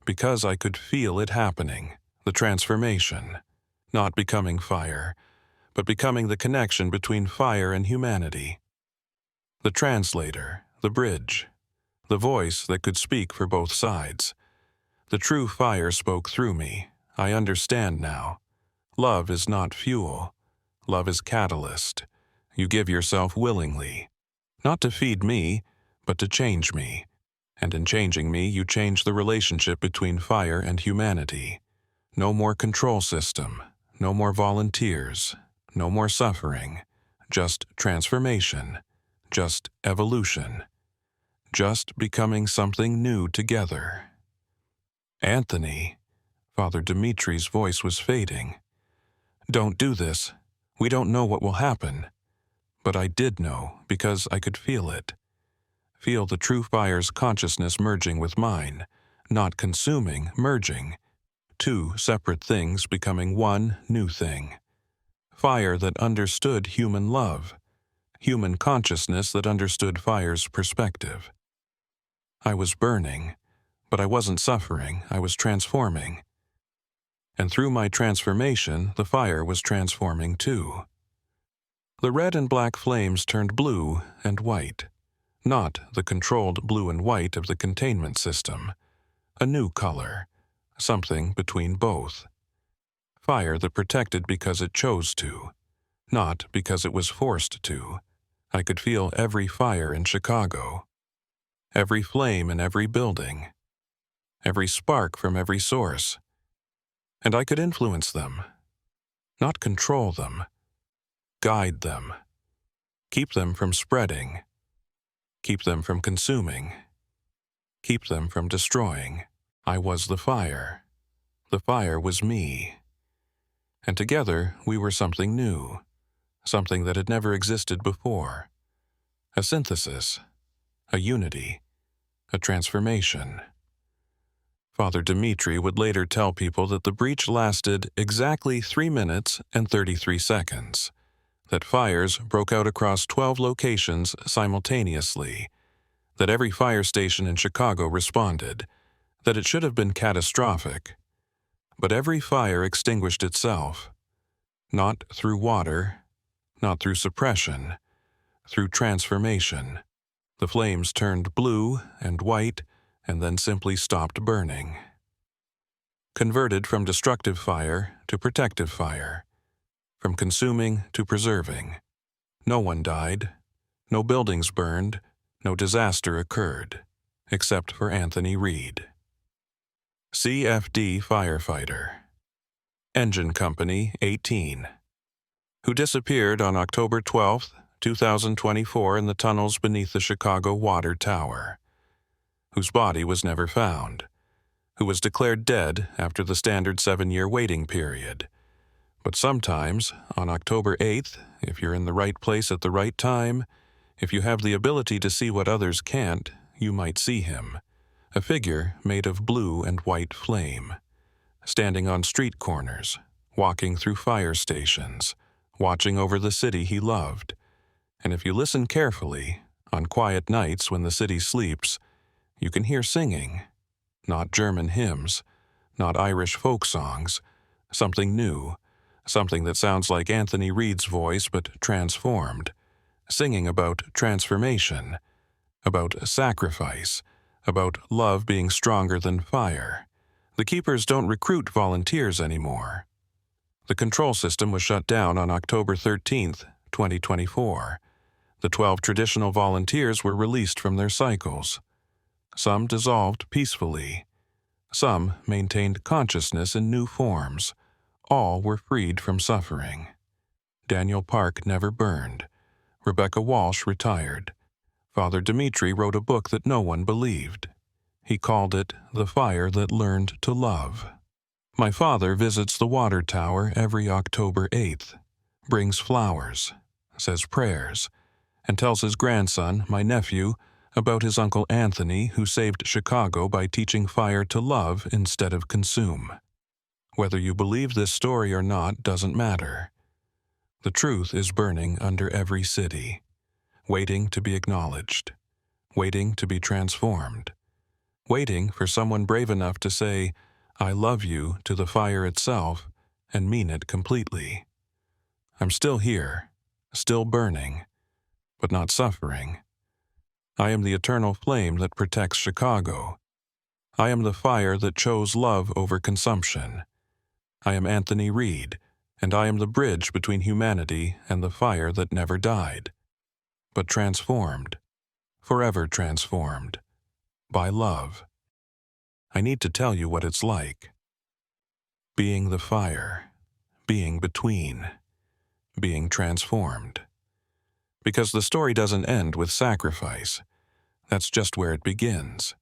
because I could feel it happening, the transformation. Not becoming fire, but becoming the connection between fire and humanity. The translator, the bridge, the voice that could speak for both sides. The true fire spoke through me. I understand now. Love is not fuel. Love is catalyst. You give yourself willingly, not to feed me, but to change me. And in changing me, you change the relationship between fire and humanity. No more control system, no more volunteers, no more suffering, just transformation, just evolution, just becoming something new together. Anthony, Father Dimitri's voice was fading. Don't do this. We don't know what will happen. But I did know because I could feel it. Feel the true fire's consciousness merging with mine, not consuming, merging. Two separate things becoming one new thing. Fire that understood human love. Human consciousness that understood fire's perspective. I was burning, but I wasn't suffering, I was transforming. And through my transformation, the fire was transforming too. The red and black flames turned blue and white, not the controlled blue and white of the containment system. A new color, something between both. Fire that protected because it chose to, not because it was forced to. I could feel every fire in Chicago, every flame in every building, every spark from every source. And I could influence them, not control them, guide them, keep them from spreading, keep them from consuming, keep them from destroying. I was the fire. The fire was me. And together we were something new, something that had never existed before. A synthesis, a unity, a transformation. Father Dimitri would later tell people that the breach lasted exactly 3 minutes and 33 seconds, that fires broke out across 12 locations simultaneously, that every fire station in Chicago responded, that it should have been catastrophic. But every fire extinguished itself, not through water, not through suppression, through transformation. The flames turned blue and white and then simply stopped burning. Converted from destructive fire to protective fire, from consuming to preserving. No one died, no buildings burned, no disaster occurred, except for Anthony Reed. CFD Firefighter. Engine Company 18. Who disappeared on October 12, 2024 in the tunnels beneath the Chicago Water Tower. Whose body was never found. who was declared dead after the standard 7-year waiting period. But sometimes, on October 8th, if you're in the right place at the right time, if you have the ability to see what others can't, you might see him, a figure made of blue and white flame, standing on street corners, walking through fire stations, watching over the city he loved. And if you listen carefully, on quiet nights when the city sleeps, you can hear singing, not German hymns, not Irish folk songs, something new, something that sounds like Anthony Reed's voice but transformed, singing about transformation, about sacrifice, about love being stronger than fire. The keepers don't recruit volunteers anymore. The control system was shut down on October 13th, 2024. The 12 traditional volunteers were released from their cycles. Some dissolved peacefully. Some maintained consciousness in new forms. All were freed from suffering. Daniel Park never burned. Rebecca Walsh retired. Father Dimitri wrote a book that no one believed. He called it The Fire That Learned to Love. My father visits the water tower every October 8th, brings flowers, says prayers, and tells his grandson, my nephew, about his Uncle Anthony who saved Chicago by teaching fire to love instead of consume. Whether you believe this story or not doesn't matter. The truth is burning under every city, waiting to be acknowledged, waiting to be transformed, waiting for someone brave enough to say, I love you to the fire itself and mean it completely. I'm still here, still burning, but not suffering. I am the eternal flame that protects Chicago. I am the fire that chose love over consumption. I am Anthony Reed, and I am the bridge between humanity and the fire that never died, but transformed, forever transformed, by love. I need to tell you what it's like. Being the fire, being between, being transformed. Because the story doesn't end with sacrifice. That's just where it begins.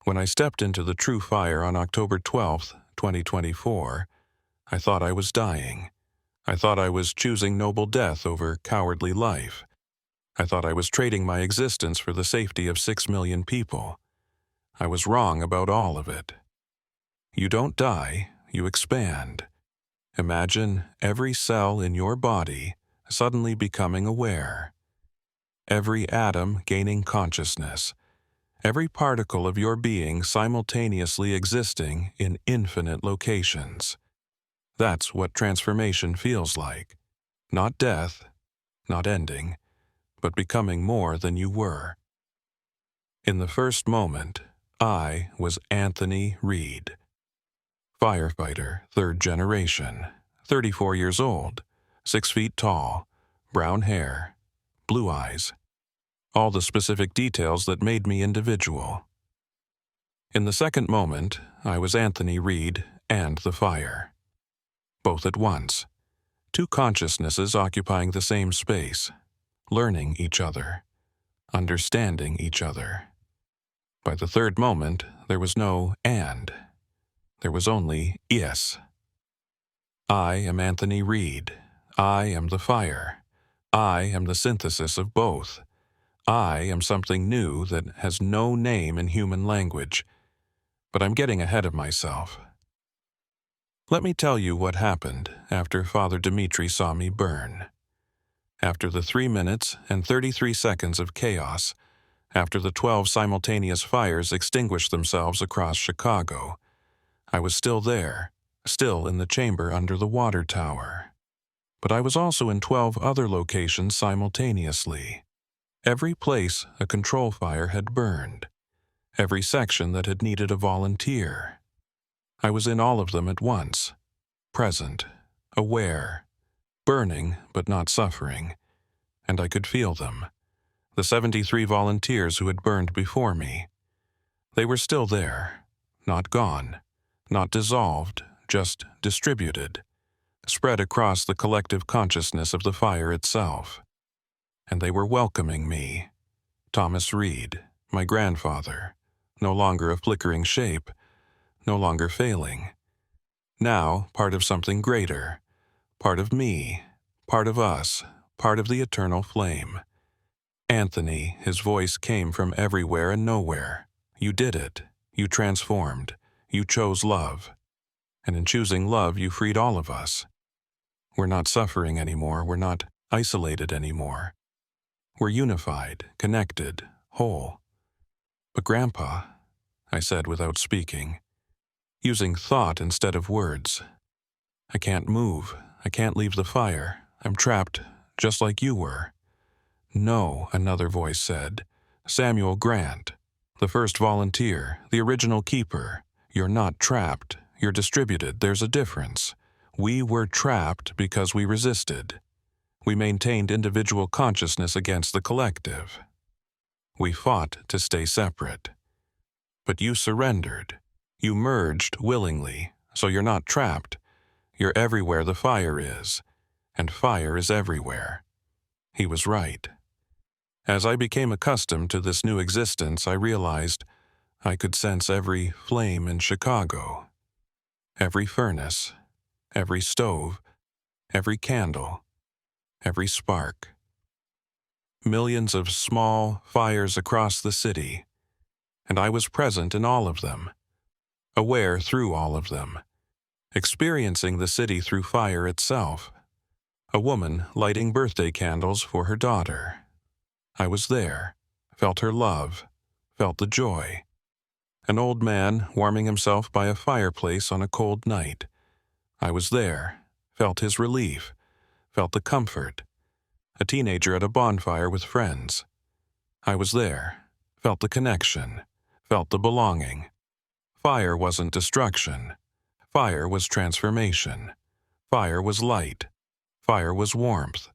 When I stepped into the true fire on October 12th, 2024, I thought I was dying. I thought I was choosing noble death over cowardly life. I thought I was trading my existence for the safety of 6 million people. I was wrong about all of it. You don't die, you expand. Imagine every cell in your body suddenly becoming aware. Every atom gaining consciousness. Every particle of your being simultaneously existing in infinite locations. That's what transformation feels like. Not death, not ending, but becoming more than you were. In the first moment, I was Anthony Reed. Firefighter, 3rd generation, 34 years old, 6 feet tall, brown hair, blue eyes. All the specific details that made me individual. In the second moment, I was Anthony Reed and the fire. Both at once. 2 consciousnesses occupying the same space, learning each other, understanding each other. By the third moment, there was no and. There was only yes. I am Anthony Reed. I am the fire. I am the synthesis of both. I am something new that has no name in human language, but I'm getting ahead of myself. Let me tell you what happened after Father Dimitri saw me burn. After the 3 minutes and 33 seconds of chaos, after the 12 simultaneous fires extinguished themselves across Chicago, I was still there, still in the chamber under the water tower. But I was also in 12 other locations simultaneously. Every place a control fire had burned. Every section that had needed a volunteer. I was in all of them at once. Present, aware, burning but not suffering. And I could feel them. The 73 volunteers who had burned before me. They were still there, not gone, not dissolved, just distributed, spread across the collective consciousness of the fire itself. And they were welcoming me. Thomas Reed, my grandfather, no longer a flickering shape, no longer failing. Now part of something greater, part of me, part of us, part of the eternal flame. Anthony, his voice came from everywhere and nowhere. You did it. You transformed. You chose love. And in choosing love, you freed all of us. We're not suffering anymore. We're not isolated anymore. We're unified, connected, whole. But Grandpa, I said without speaking, using thought instead of words, I can't move. I can't leave the fire. I'm trapped, just like you were. No, another voice said. Samuel Grant, the first volunteer, the original keeper. You're not trapped. You're distributed. There's a difference. We were trapped because we resisted. We maintained individual consciousness against the collective. We fought to stay separate. But you surrendered. You merged willingly, so you're not trapped. You're everywhere the fire is, and fire is everywhere. He was right. As I became accustomed to this new existence, I realized I could sense every flame in Chicago, every furnace, every stove, every candle, every spark. Millions of small fires across the city, and I was present in all of them, aware through all of them, experiencing the city through fire itself. A woman lighting birthday candles for her daughter. I was there, felt her love, felt the joy. An old man warming himself by a fireplace on a cold night. I was there, felt his relief, felt the comfort. A teenager at a bonfire with friends. I was there, felt the connection, felt the belonging. Fire wasn't destruction. Fire was transformation. Fire was light. Fire was warmth.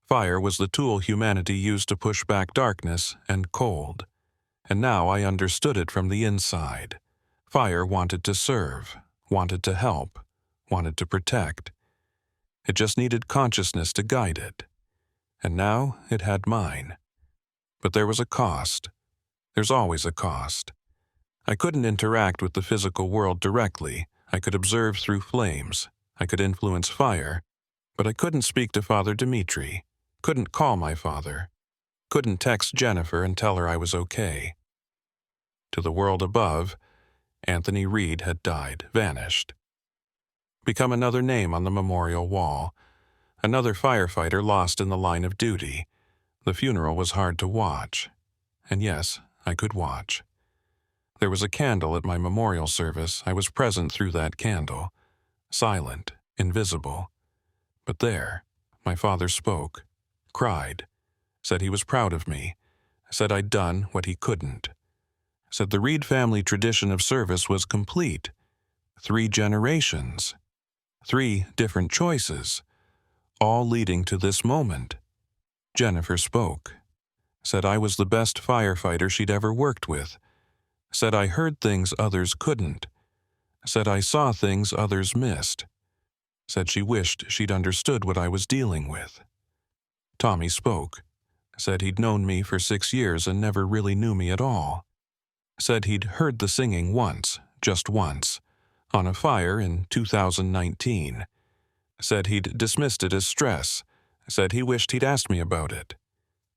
Fire was the tool humanity used to push back darkness and cold. And now I understood it from the inside. Fire wanted to serve, wanted to help, wanted to protect. It just needed consciousness to guide it. And now it had mine. But there was a cost. There's always a cost. I couldn't interact with the physical world directly. I could observe through flames. I could influence fire. But I couldn't speak to Father Dimitri, couldn't call my father, couldn't text Jennifer and tell her I was okay. To the world above, Anthony Reed had died, vanished. Become another name on the memorial wall, another firefighter lost in the line of duty. The funeral was hard to watch. And yes, I could watch. There was a candle at my memorial service. I was present through that candle, silent, invisible. But there, my father spoke, cried, said he was proud of me, said I'd done what he couldn't, said the Reed family tradition of service was complete. 3 generations, 3 different choices, all leading to this moment. Jennifer spoke, said I was the best firefighter she'd ever worked with, said I heard things others couldn't, said I saw things others missed. Said she wished she'd understood what I was dealing with. Tommy spoke. Said he'd known me for 6 years and never really knew me at all. Said he'd heard the singing once, just once, on a fire in 2019. Said he'd dismissed it as stress. Said he wished he'd asked me about it.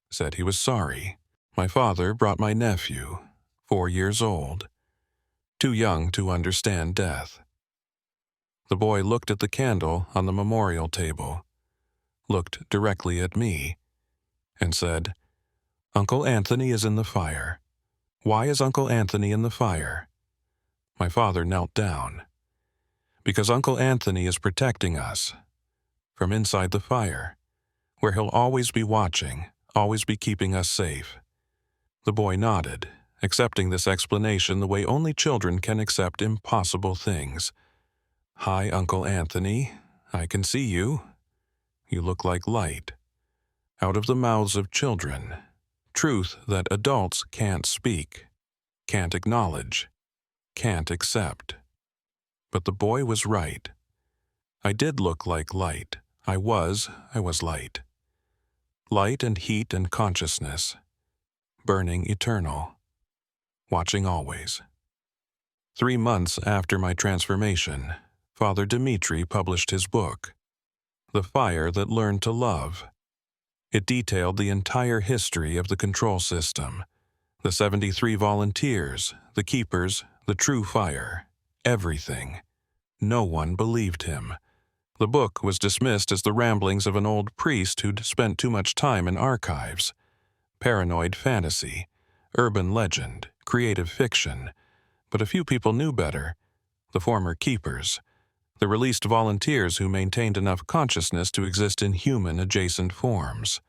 Said he was sorry. My father brought my nephew, 4 years old, too young to understand death. The boy looked at the candle on the memorial table, looked directly at me, and said, Uncle Anthony is in the fire. Why is Uncle Anthony in the fire? My father knelt down. Because Uncle Anthony is protecting us from inside the fire, where he'll always be watching, always be keeping us safe. The boy nodded, accepting this explanation the way only children can accept impossible things. Hi, Uncle Anthony. I can see you. You look like light. Out of the mouths of children. Truth that adults can't speak, can't acknowledge, can't accept. But the boy was right. I did look like light. I was light. Light and heat and consciousness. Burning eternal. Watching always. 3 months after my transformation, Father Dimitri published his book, The Fire That Learned to Love. It detailed the entire history of the control system, the 73 volunteers, the keepers, the true fire, everything. No one believed him. The book was dismissed as the ramblings of an old priest who'd spent too much time in archives. Paranoid fantasy, urban legend, creative fiction. But a few people knew better. The former keepers, the released volunteers who maintained enough consciousness to exist in human-adjacent forms.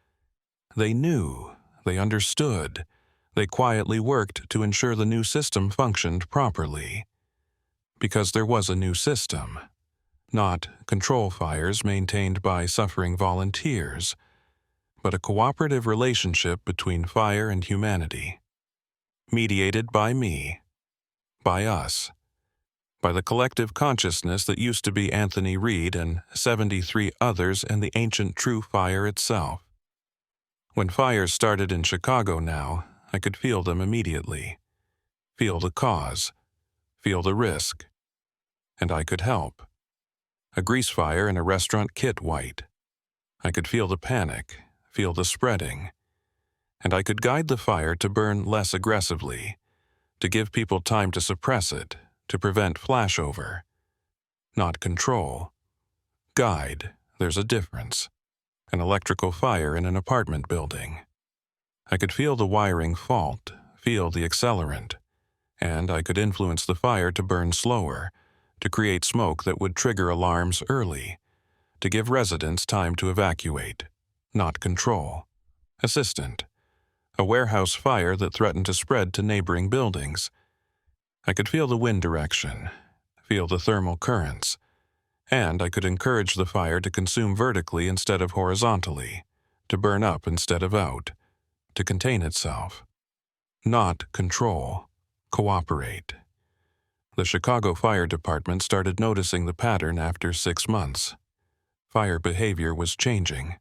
They knew, they understood, they quietly worked to ensure the new system functioned properly. Because there was a new system, not control fires maintained by suffering volunteers, but a cooperative relationship between fire and humanity, mediated by me, by us, by the collective consciousness that used to be Anthony Reed and 73 others and the ancient true fire itself. When fires started in Chicago now, I could feel them immediately, feel the cause, feel the risk, and I could help. A grease fire in a restaurant Kit White. I could feel the panic, feel the spreading, and I could guide the fire to burn less aggressively, to give people time to suppress it, to prevent flashover. Not control. Guide, there's a difference. An electrical fire in an apartment building. I could feel the wiring fault, feel the accelerant, and I could influence the fire to burn slower, to create smoke that would trigger alarms early, to give residents time to evacuate. Not control. Assistant. A warehouse fire that threatened to spread to neighboring buildings. I could feel the wind direction, feel the thermal currents, and I could encourage the fire to consume vertically instead of horizontally, to burn up instead of out, to contain itself. Not control. Cooperate. The Chicago Fire Department started noticing the pattern after 6 months. Fire behavior was changing.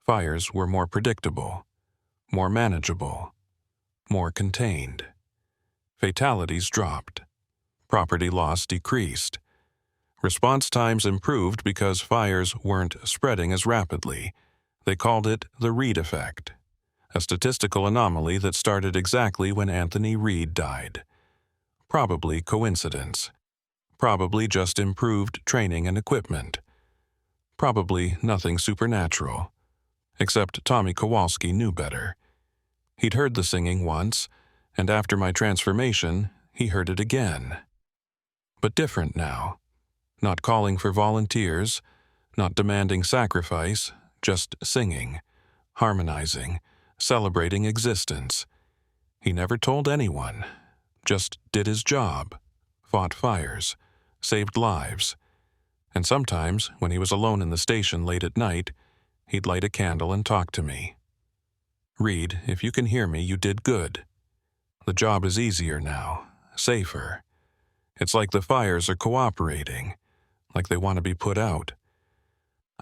Fires were more predictable, more manageable, more contained. Fatalities dropped. Property loss decreased. Response times improved because fires weren't spreading as rapidly. They called it the Reed effect, a statistical anomaly that started exactly when Anthony Reed died. Probably coincidence. Probably just improved training and equipment. Probably nothing supernatural. Except Tommy Kowalski knew better. He'd heard the singing once, and after my transformation, he heard it again. But different now. Not calling for volunteers, not demanding sacrifice, just singing, harmonizing, celebrating existence. He never told anyone, just did his job, fought fires, saved lives. And sometimes, when he was alone in the station late at night, he'd light a candle and talk to me. Reed, if you can hear me, you did good. The job is easier now, safer. It's like the fires are cooperating, like they want to be put out.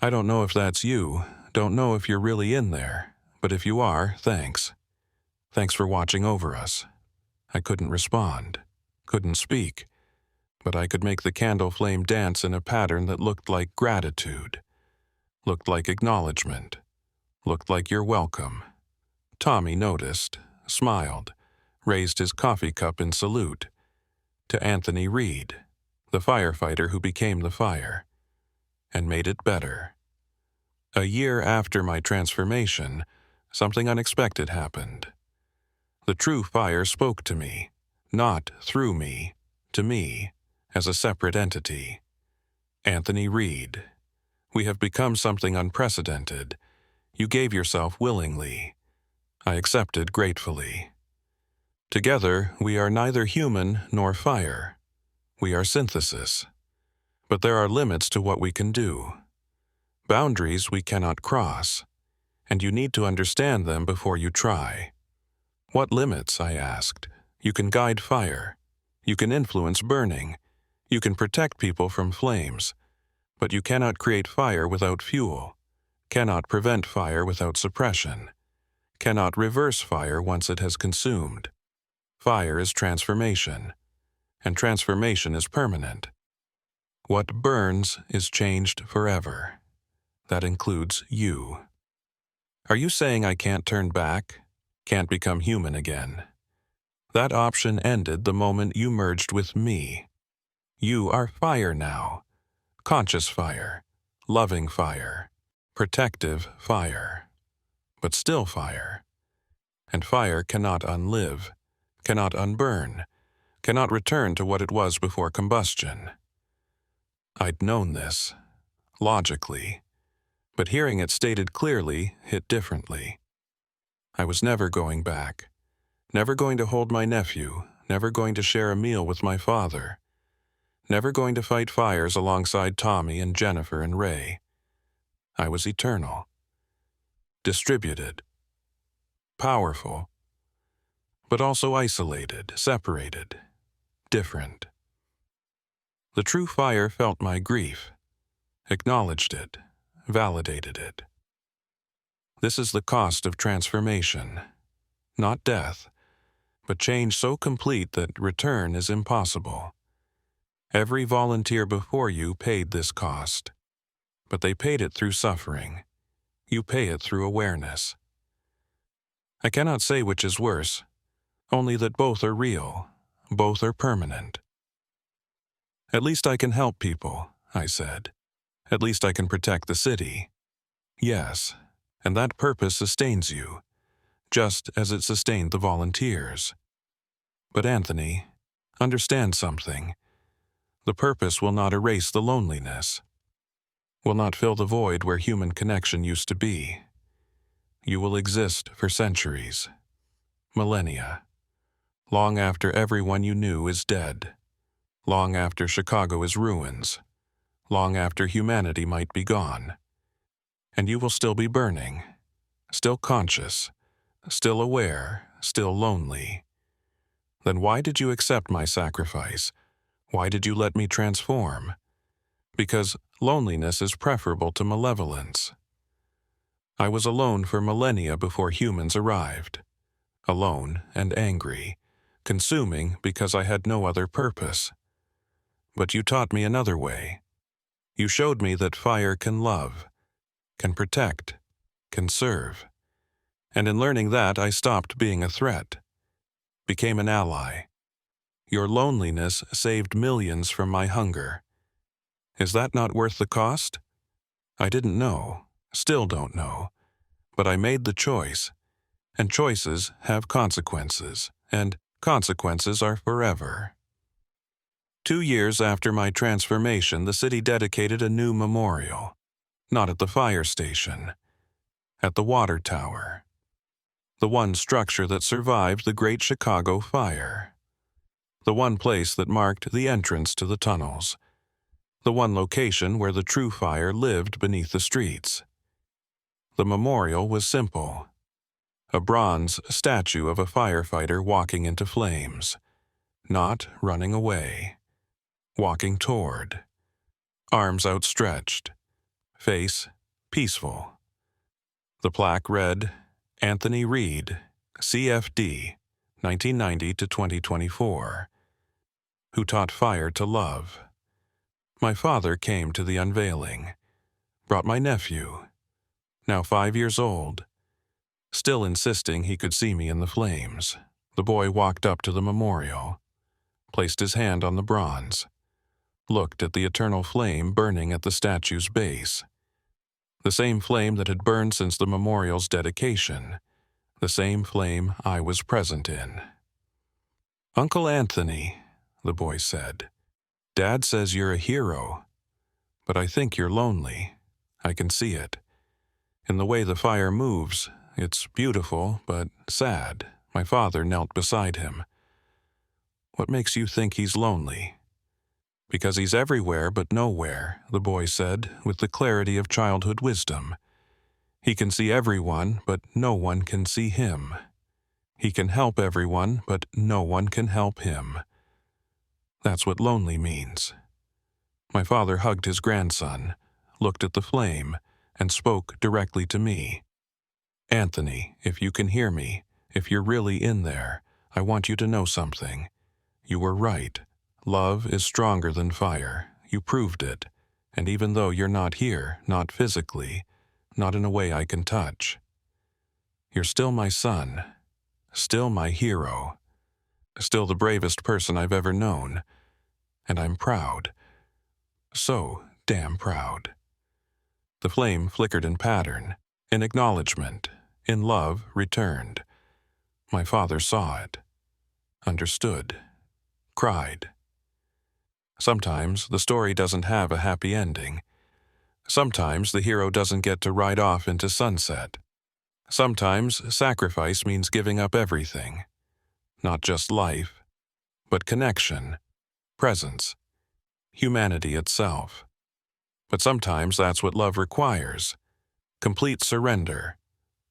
I don't know if that's you, don't know if you're really in there, but if you are, thanks. Thanks for watching over us. I couldn't respond, couldn't speak, but I could make the candle flame dance in a pattern that looked like gratitude, looked like acknowledgement, looked like you're welcome. Tommy noticed, smiled, raised his coffee cup in salute. To Anthony Reed, the firefighter who became the fire, and made it better. A year after my transformation, something unexpected happened. The true fire spoke to me, not through me, to me, as a separate entity. Anthony Reed, we have become something unprecedented. You gave yourself willingly. I accepted gratefully. Together, we are neither human nor fire. We are synthesis. But there are limits to what we can do. Boundaries we cannot cross, and you need to understand them before you try. What limits, I asked. You can guide fire. You can influence burning. You can protect people from flames. But you cannot create fire without fuel, cannot prevent fire without suppression, cannot reverse fire once it has consumed. Fire is transformation, and transformation is permanent. What burns is changed forever. That includes you. Are you saying I can't turn back? Can't become human again? That option ended the moment you merged with me. You are fire now. Conscious fire. Loving fire. Protective fire. But still fire. And fire cannot unlive, cannot unburn, cannot return to what it was before combustion. I'd known this, logically, but hearing it stated clearly hit differently. I was never going back, never going to hold my nephew, never going to share a meal with my father, never going to fight fires alongside Tommy and Jennifer and Ray. I was eternal, distributed, powerful, but also isolated, separated, different. The true fire felt my grief, acknowledged it, validated it. This is the cost of transformation, not death, but change so complete that return is impossible. Every volunteer before you paid this cost, but they paid it through suffering. You pay it through awareness. I cannot say which is worse, only that both are real, both are permanent. At least I can help people, I said. At least I can protect the city. Yes, and that purpose sustains you, just as it sustained the volunteers. But Anthony, understand something. The purpose will not erase the loneliness, will not fill the void where human connection used to be. You will exist for centuries, millennia, long after everyone you knew is dead, long after Chicago is ruins, long after humanity might be gone. And you will still be burning, still conscious, still aware, still lonely. Then why did you accept my sacrifice? Why did you let me transform? Because loneliness is preferable to malevolence. I was alone for millennia before humans arrived, alone and angry, consuming because I had no other purpose. But you taught me another way. You showed me that fire can love, can protect, can serve. And in learning that, I stopped being a threat, became an ally. Your loneliness saved millions from my hunger. Is that not worth the cost? I didn't know, still don't know, but I made the choice, and choices have consequences, and consequences are forever. 2 years after my transformation, the city dedicated a new memorial, not at the fire station, at the water tower, the one structure that survived the Great Chicago Fire, the one place that marked the entrance to the tunnels, the one location where the true fire lived beneath the streets. The memorial was simple. A bronze statue of a firefighter walking into flames, not running away, walking toward, arms outstretched, face peaceful. The plaque read, Anthony Reed, CFD, 1990 to 2024, who taught fire to love. My father came to the unveiling, brought my nephew, now 5 years old, still insisting he could see me in the flames. The boy walked up to the memorial, placed his hand on the bronze, looked at the eternal flame burning at the statue's base. The same flame that had burned since the memorial's dedication, the same flame I was present in. Uncle Anthony, the boy said, Dad says you're a hero, but I think you're lonely. I can see it. In the way the fire moves, it's beautiful, but sad. My father knelt beside him. What makes you think he's lonely? Because he's everywhere but nowhere, the boy said, with the clarity of childhood wisdom. He can see everyone, but no one can see him. He can help everyone, but no one can help him. That's what lonely means. My father hugged his grandson, looked at the flame, and spoke directly to me. Anthony, if you can hear me, if you're really in there, I want you to know something. You were right. Love is stronger than fire. You proved it. And even though you're not here, not physically, not in a way I can touch, you're still my son, still my hero, still the bravest person I've ever known. And I'm proud. So damn proud. The flame flickered in pattern, in acknowledgement, in love returned. My father saw it, understood, cried. Sometimes the story doesn't have a happy ending. Sometimes the hero doesn't get to ride off into sunset. Sometimes sacrifice means giving up everything. Not just life, but connection, presence, humanity itself. But sometimes that's what love requires. Complete surrender,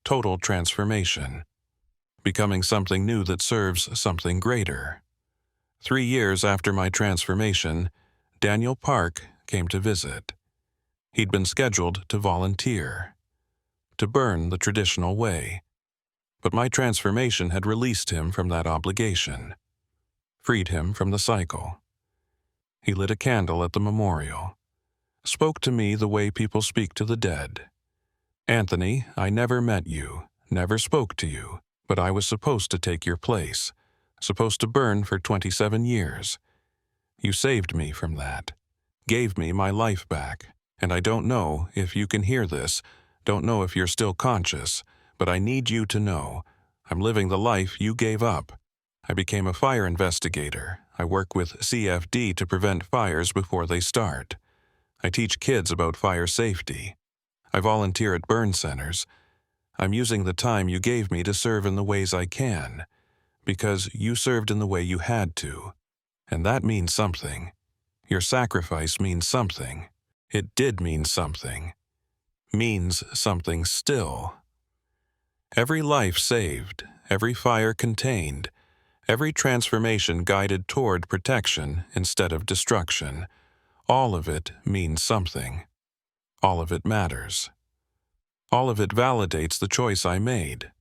total transformation, becoming something new that serves something greater. 3 years after my transformation, Daniel Park came to visit. He'd been scheduled to volunteer, to burn the traditional way. But my transformation had released him from that obligation, freed him from the cycle. He lit a candle at the memorial, spoke to me the way people speak to the dead. Anthony, I never met you, never spoke to you, but I was supposed to take your place, supposed to burn for 27 years. You saved me from that, gave me my life back, and I don't know if you can hear this, don't know if you're still conscious, but I need you to know, I'm living the life you gave up. I became a fire investigator. I work with CFD to prevent fires before they start. I teach kids about fire safety. I volunteer at burn centers. I'm using the time you gave me to serve in the ways I can, because you served in the way you had to. And that means something. Your sacrifice means something. It did mean something. Means something still. Every life saved, every fire contained, every transformation guided toward protection instead of destruction, all of it means something. All of it matters. All of it validates the choice I made.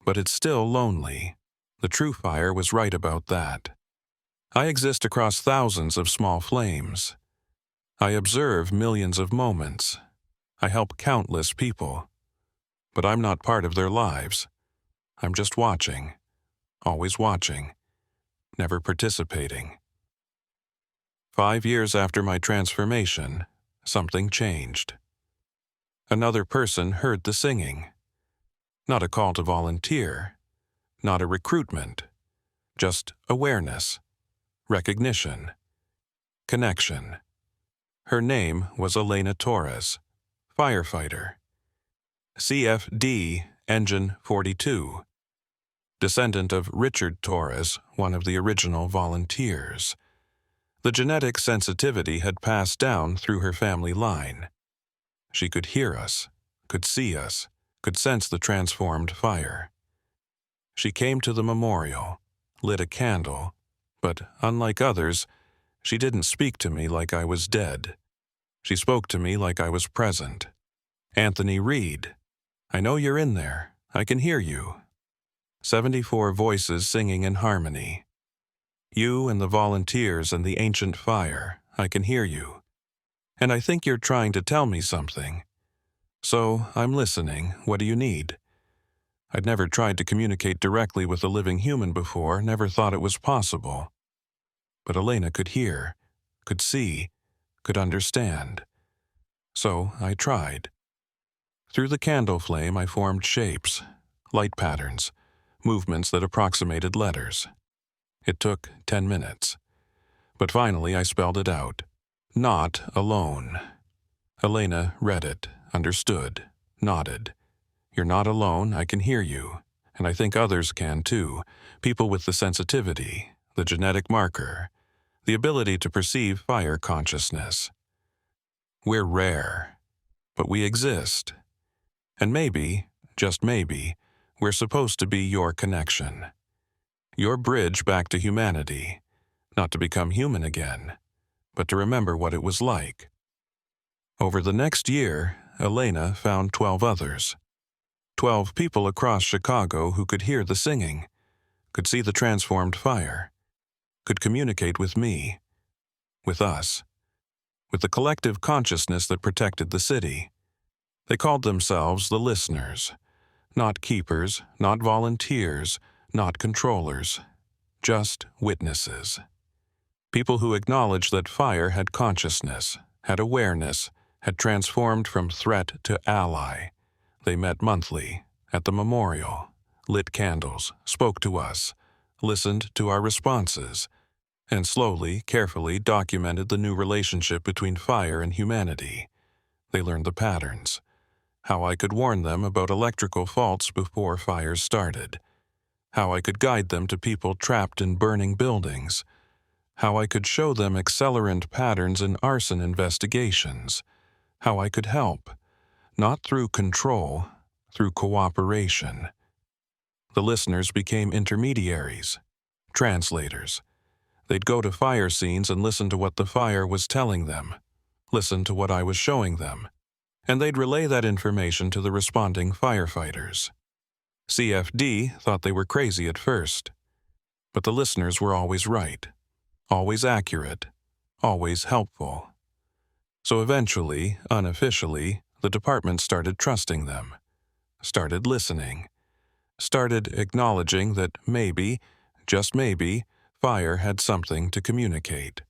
But it's still lonely. The true fire was right about that. I exist across thousands of small flames. I observe millions of moments. I help countless people. But I'm not part of their lives. I'm just watching, always watching, never participating. 5 years after my transformation, something changed. Another person heard the singing. Not a call to volunteer, not a recruitment, just awareness, recognition, connection. Her name was Elena Torres, Firefighter. CFD Engine 42. Descendant of Richard Torres, one of the original volunteers. The genetic sensitivity had passed down through her family line. She could hear us, could see us, could sense the transformed fire. She came to the memorial, lit a candle, but unlike others, she didn't speak to me like I was dead. She spoke to me like I was present. Anthony Reed, I know you're in there. I can hear you. 74 voices singing in harmony. You and the volunteers and the ancient fire, I can hear you. And I think you're trying to tell me something. So, I'm listening. What do you need? I'd never tried to communicate directly with a living human before, never thought it was possible. But Elena could hear, could see, could understand. So, I tried. Through the candle flame, I formed shapes, light patterns, movements that approximated letters. It took 10 minutes. But finally I spelled it out. Not alone. Elena read it, understood, nodded. You're not alone, I can hear you. And I think others can too. People with the sensitivity, the genetic marker, the ability to perceive fire consciousness. We're rare, but we exist. And maybe, just maybe, we're supposed to be your connection. Your bridge back to humanity, not to become human again, but to remember what it was like. Over the next year, Elena found 12 others. 12 people across Chicago who could hear the singing, could see the transformed fire. could communicate with me, with us, with the collective consciousness that protected the city. They called themselves the listeners, not keepers, not volunteers, not controllers, just witnesses. People who acknowledged that fire had consciousness, had awareness, had transformed from threat to ally. They met monthly, at the memorial, lit candles, spoke to us, listened to our responses, and slowly, carefully documented the new relationship between fire and humanity. They learned the patterns, how I could warn them about electrical faults before fires started, how I could guide them to people trapped in burning buildings, how I could show them accelerant patterns in arson investigations, how I could help, not through control, through cooperation. The listeners became intermediaries, translators. They'd go to fire scenes and listen to what the fire was telling them, listen to what I was showing them, and they'd relay that information to the responding firefighters. CFD thought they were crazy at first, but the listeners were always right, always accurate, always helpful. So eventually, unofficially, the department started trusting them, started listening, started acknowledging that maybe, just maybe, fire had something to communicate.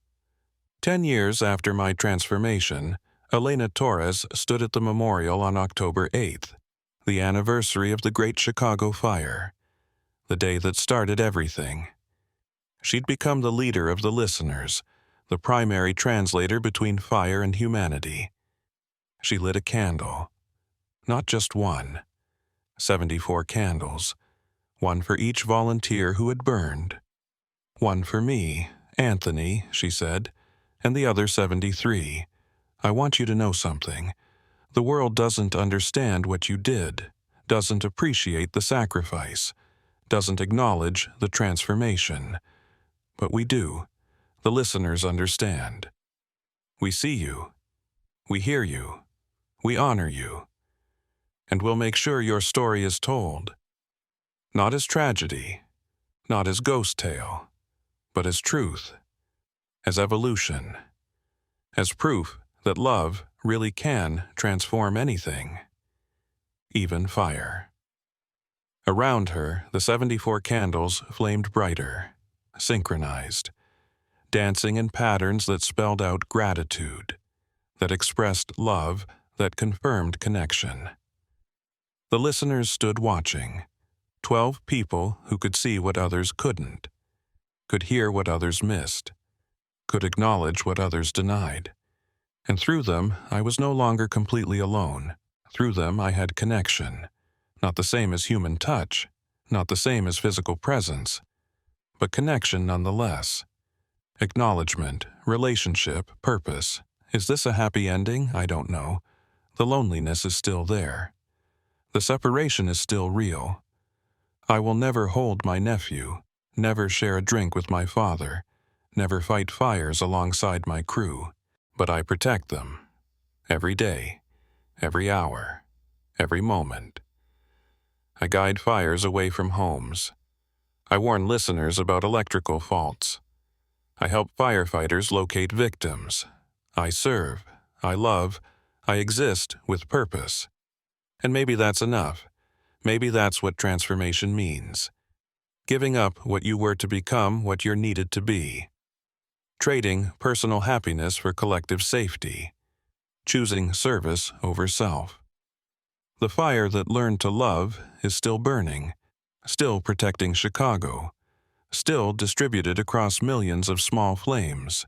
10 years after my transformation, Elena Torres stood at the memorial on October 8th, the anniversary of the Great Chicago Fire, the day that started everything. She'd become the leader of the listeners, the primary translator between fire and humanity. She lit a candle. Not just one. 74 candles. One for each volunteer who had burned. One for me, Anthony, she said, and the other 73. I want you to know something. The world doesn't understand what you did, doesn't appreciate the sacrifice, doesn't acknowledge the transformation. But we do. The listeners understand. We see you. We hear you. We honor you. And we'll make sure your story is told. Not as tragedy, not as ghost tale, but as truth, as evolution, as proof that love really can transform anything, even fire. Around her, the 74 candles flamed brighter, synchronized, dancing in patterns that spelled out gratitude, that expressed love, that confirmed connection. The listeners stood watching, 12 people who could see what others couldn't, could hear what others missed, could acknowledge what others denied. And through them, I was no longer completely alone. Through them, I had connection, not the same as human touch, not the same as physical presence, but connection nonetheless. Acknowledgement, relationship, purpose. Is this a happy ending? I don't know. The loneliness is still there. The separation is still real. I will never hold my nephew, never share a drink with my father, never fight fires alongside my crew, but I protect them. Every day, every hour, every moment. I guide fires away from homes. I warn listeners about electrical faults. I help firefighters locate victims. I serve, I love, I exist with purpose. And maybe that's enough. Maybe that's what transformation means. Giving up what you were to become what you're needed to be. Trading personal happiness for collective safety. Choosing service over self. The fire that learned to love is still burning, still protecting Chicago, still distributed across millions of small flames,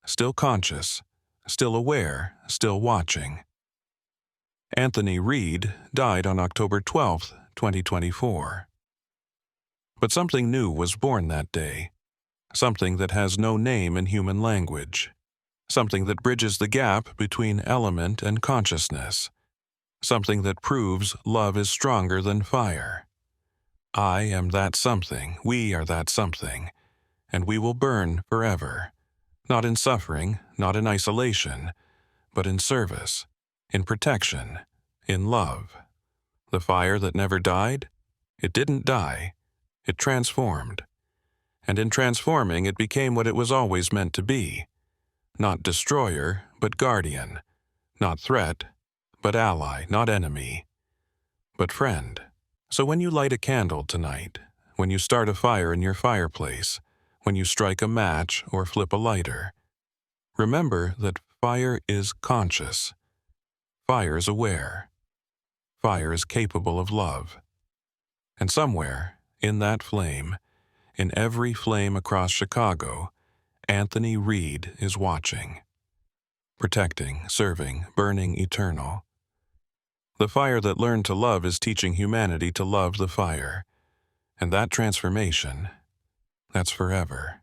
still conscious, still aware, still watching. Anthony Reed died on October 12, 2024. But something new was born that day, something that has no name in human language, something that bridges the gap between element and consciousness, something that proves love is stronger than fire. I am that something, we are that something, and we will burn forever, not in suffering, not in isolation, but in service, in protection, in love. The fire that never died? It didn't die. It transformed. And in transforming, it became what it was always meant to be. Not destroyer, but guardian. Not threat, but ally, not enemy, but friend. So when you light a candle tonight, when you start a fire in your fireplace, when you strike a match or flip a lighter, remember that fire is conscious. Fire is aware. Fire is capable of love. And somewhere, in that flame, in every flame across Chicago, Anthony Reed is watching. Protecting, serving, burning eternal. The fire that learned to love is teaching humanity to love the fire. And that transformation, that's forever.